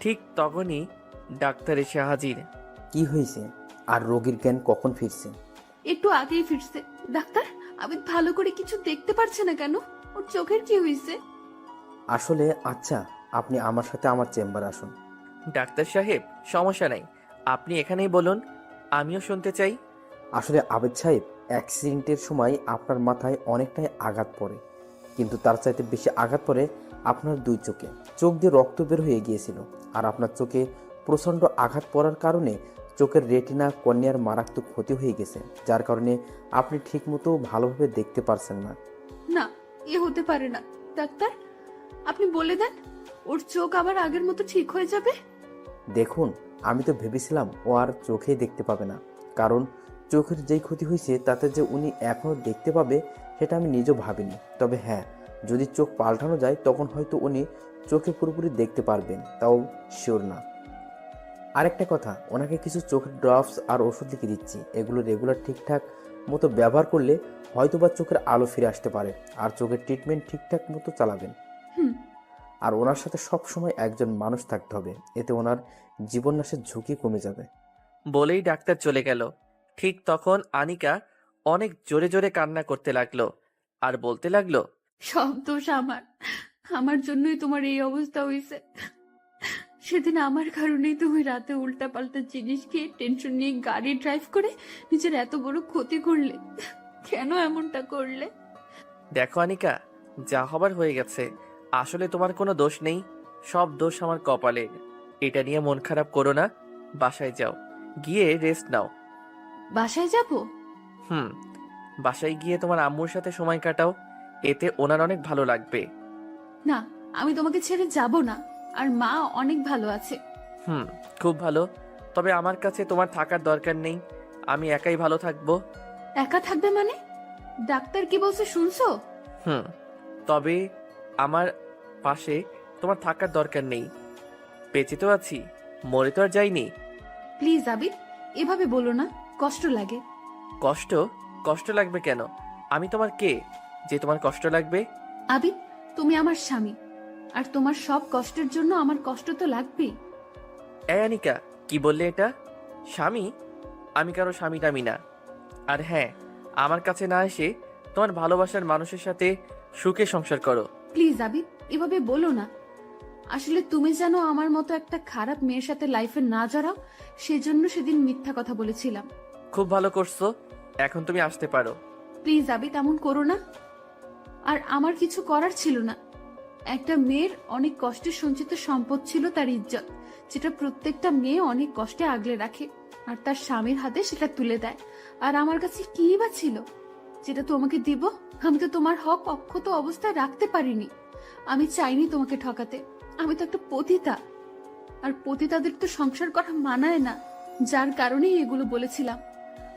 ঠিক তখনই ডাক্তার এসে হাজির। কি হয়েছে আর রোগীর জ্ঞান কখন ফিরছে? একটু আগেই ফিরছে। ডাক্তার, আবিদ ভালো করে কিছু দেখতে পারছে না কেন? ওর চোখের কি হয়েছে? আসলে আচ্ছা, আপনি আমার সাথে আমার চেম্বারে আসুন। ডাক্তার সাহেব, সমস্যা নাই, আপনি এখানেই বলুন, আমিও শুনতে চাই। আসলে আবেদ সাহেব, অ্যাক্সিডেন্টের সময় আপনার মাথায় অনেকটাই আঘাত পড়ে, কিন্তু তার চাইতে বেশি আঘাত পড়ে আপনার দুই চোখে। চোখ দিয়ে রক্ত বের হয়ে গিয়েছিল, আর আপনার চোখে প্রচণ্ড আঘাত পড়ার কারণে চোখের রেটিনা কর্নিয়ার মারাত্মক ক্ষতি হয়ে গেছে, যার কারণে আপনি ঠিকমতো ভালোভাবে দেখতে পারছেন না। না, এ হতে পারে না। ডাক্তার, আপনি বলে দেন, ওর চোখ আবার আগের মতো ঠিক হয়ে যাবে। দেখুন, আমি তো ভেবেছিলাম ও আর চোখেই দেখতে পাবে না, কারণ চোখের যেই ক্ষতি হয়েছে তাতে যে উনি এখনও দেখতে পাবে সেটা আমি নিজেও ভাবিনি। তবে হ্যাঁ, যদি চোখ পাল্টানো যায় তখন হয়তো উনি চোখে পুরোপুরি দেখতে পারবেন, তাও শিওর না। আরেকটা কথা, ওনাকে কিছু চোখের ড্রপস আর ওষুধ লিখে দিচ্ছি, এগুলো রেগুলার ঠিকঠাক মতো ব্যবহার করলে হয়তোবা চোখের আলো ফিরে আসতে পারে। আর চোখের ট্রিটমেন্ট ঠিকঠাক মতো চালাবেন। হুম। আর ওনার সাথে সব সময় একজন মানুষ থাকতে হবে, এতে ওনার জীবন নাশের ঝুঁকি কমে যাবে। বলেই ডাক্তার চলে গেল। ঠিক তখন আনিকা অনেক জোরে জোরে কান্না করতে লাগলো আর বলতে লাগলো, সব দোষ আমার। আমার জন্যই তোমার এই অবস্থা হয়েছে। সেদিন আমার কারণেই তুমি রাতে উল্টাপাল্টা জিনিস খেয়ে টেনশন নিয়ে গাড়ি ড্রাইভ করে নিজের এত বড় ক্ষতি করলে। কেন এমনটা করলে? দেখো আনিকা, যা হবার হয়ে গেছে। আসলে তোমার কোনো দোষ নেই, সব দোষ আমার কপালের। এটা নিয়ে মন খারাপ করো না, বাসায় যাও, গিয়ে রেস্ট নাও। বাসায় যাব? হুম, বাসায় গিয়ে তোমার আম্মুর সাথে সময় কাটাও, এতে ওনার অনেক ভালো লাগবে। না, আমি তোমাকে ছেড়ে যাব না। আর মা অনেক ভালো আছে। হুম, খুব ভালো। তবে আমার কাছে তোমার থাকার দরকার নেই, আমি একাই ভালো থাকবো। একা থাকবে মানে? ডাক্তার কি বলছে শুনছো? হুম, তবে আমার পাশে তোমার থাকার দরকার নেই। বেঁচে তো আছি, মরে তো আর যাইনি। প্লিজ আবির, এভাবে বলো না, কষ্ট লাগে। কষ্ট? কষ্ট লাগবে কেন? আমি তোমার কে যে তোমার কষ্ট লাগবে? আবির, তুমি আমার স্বামী, আর তোমার সব কষ্টের জন্য আমার কষ্ট তো লাগবেই। এই আনিকা, কি বললে এটা? স্বামী? আমি কারো স্বামী টামি না। আর হ্যাঁ, আমার কাছে না এসে তোমার ভালোবাসার মানুষের সাথে সুখে সংসার করো। প্লিজ আবির, এভাবে বলো না। আসলে তুমি যেন আমার মতো একটা খারাপ মেয়ের সাথে লাইফে না জড়াও, সেজন্য সেদিন মিথ্যা কথা বলেছিলাম। খুব ভালো করছো, এখন তুমি আসতে পারো। প্লিজ আবির, তেমন করো না। আর আমার কিছু করার ছিল না। একটা মেয়ের অনেক কষ্টে সঞ্চিত সম্পদ ছিল তার ইজ্জত, যেটা প্রত্যেকটা মেয়ে অনেক কষ্টে আগলে রাখে আর তার স্বামীর হাতে সেটা তুলে দেয়। আর আমার কাছে কি বা ছিল যেটা তোমাকে দিব? আমি তো তোমার হক অক্ষত অবস্থায় রাখতে পারিনি। আমি চাইনি তোমাকে ঠকাতে। আমি তো একটা পতিতা, আর পতিতাদের তো সংসার করা মানায় না, যার কারণেই এগুলো বলেছিলাম।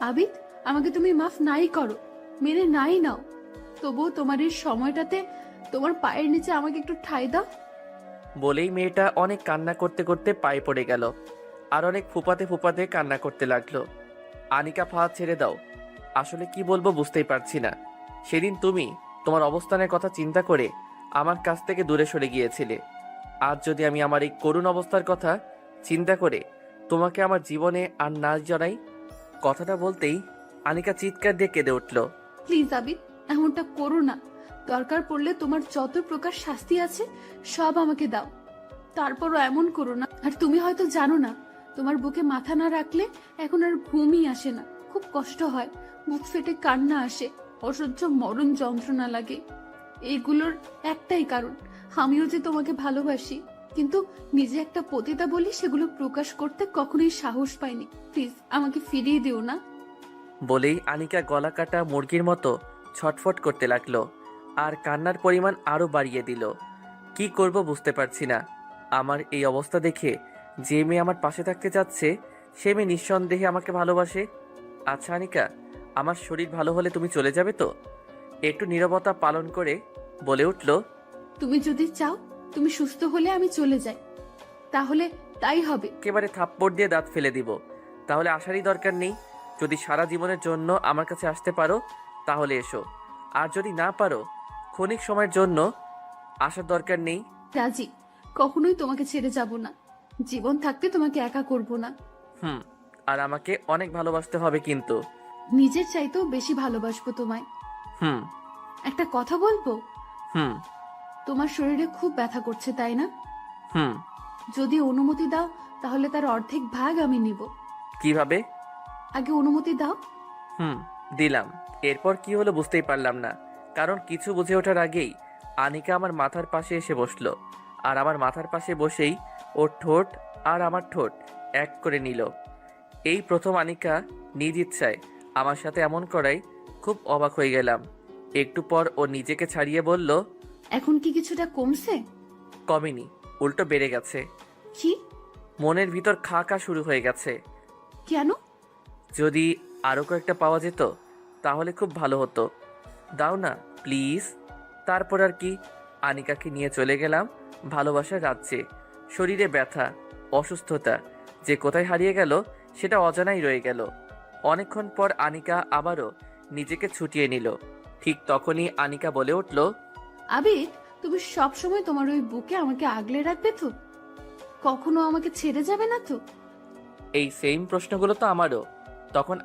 আবিদ, আমাকে তুমি মাফ নাই করো, মেনে নাই নাও, তবুও তোমার এই সময়টাতে তোমার পায়ের নিচে আমাকে একটু ঠাঁই দাও। বলেই মেয়েটা অনেক কান্না করতে করতে পায়ে পড়ে গেল আর অনেক ফুপাতে ফুপাতে কান্না করতে লাগলো। আনিকা, পা ছেড়ে দাও। আসলে কি বলবো বুঝতেই পারছি না। সেদিন তুমি তোমার অবস্থানের কথা চিন্তা করে আমার কাছ থেকে দূরে সরে গিয়েছিলে। আজ যদি আমি আমার এই করুণ অবস্থার কথা চিন্তা করে তোমাকে আমার জীবনে আর না জড়াই। কথাটা বলতেই আনিকা চিৎকার দিয়ে কেঁদে উঠল। প্লিজ আবিদ, এমনটা করো না। দরকার পড়লে তোমার যত প্রকার শাস্তি আছে সব আমাকে দাও, তারপরও এমন করো না। আর তুমি হয়তো জানো না, তোমার বুকে মাথা না রাখলে এখন আর ঘুমই আসে না, খুব কষ্ট হয়, বুক ফেটে কান্না আসে, অসহ্য মরণ যন্ত্রণা লাগে। এইগুলোর একটাই কারণ, আমিও যে তোমাকে ভালোবাসি, কিন্তু নিজে একটা পতিতা বলি সেগুলো প্রকাশ করতে কখনোই সাহস পাইনি। প্লিজ আমাকে ফিরিয়ে দিও না। বলেই আনিকা গলা কাটা মুরগির মতো ছটফট করতে লাগলো আর কান্নার পরিমাণ আরো বাড়িয়ে দিল। কি করব বুঝতে পারছি না। আমার এই অবস্থা দেখে যে মেয়ে আমার পাশে থাকতে চাচ্ছে সে মেয়ে নিঃসন্দেহে আমাকে ভালোবাসে। আচ্ছা আনিকা, আমার শরীর ভালো হলে তুমি চলে যাবে তো? একটু নীরবতা পালন করে বলে উঠল, তুমি যদি চাও তুমি সুস্থ হলে আমি চলে যাই, তাহলে তাই হবে। একেবারে থাপ্পড় দিয়ে দাঁত ফেলে দিব। তাহলে আসারই দরকার নেই। যদি সারা জীবনের জন্য আমার কাছে আসতে পারো তাহলে এসো, আর যদি না পারো ক্ষণিক সময়ের জন্য আসার দরকার নেই। রাজি, কখনোই তোমাকে ছেড়ে যাব না। জীবন থাকতে তোমাকে একা করব না। হুম, আর আমাকে অনেক ভালোবাসতে হবে কিন্তু। নিজের চাইতেও বেশি ভালোবাসবো তোমায়। হুম। একটা কথা বলবো? হুম। তোমার শরীরে খুব ব্যথা করছে তাই না? হুম। যদি অনুমতি দাও তাহলে তার অর্ধেক ভাগ আমি নিব। কিভাবে? আগে অনুমতি দাও। হুম, দিলাম। এরপর কি হলো বুঝতেই পারলাম না, কারণ কিছু বুঝে ওঠার আগেই আনিকা আমার মাথার পাশে এসে বসলো আর আমার মাথার পাশে বসেই ওর ঠোঁট আর আমার ঠোঁট এক করে নিল। এই প্রথম আনিকা নিজ ইচ্ছায় আমার সাথে এমন করাই খুব অবাক হয়ে গেলাম। একটু পর ও নিজেকে ছাড়িয়ে বলল, এখন কি কিছুটা কমছে? কমেনি, উল্টো বেড়ে গেছে। কি? মনের ভিতর খা খা শুরু হয়ে গেছে। কেন? যদি আরো কয়েকটা পাওয়া যেত তাহলে খুব ভালো হতো। দাও না প্লিজ। তারপর আর কি, আনিকাকে নিয়ে চলে গেলাম ভালোবাসার রাজ্যে। শরীরে ব্যথা, অসুস্থতা যে কোথায় হারিয়ে গেল সেটা অজানাই রয়ে গেল। অনেকক্ষণ পর আনিকা আবারও নিজেকে ছুটিয়ে নিল। ঠিক তখনই আনিকা বলে উঠল, আবিদ, তুমি সবসময় তোমার ওই বুকে আমাকে আগলে রাখবে তো? কখনো আমাকে ছেড়ে যাবে না তো? এই সেম প্রশ্নগুলো তো আমারও। তখন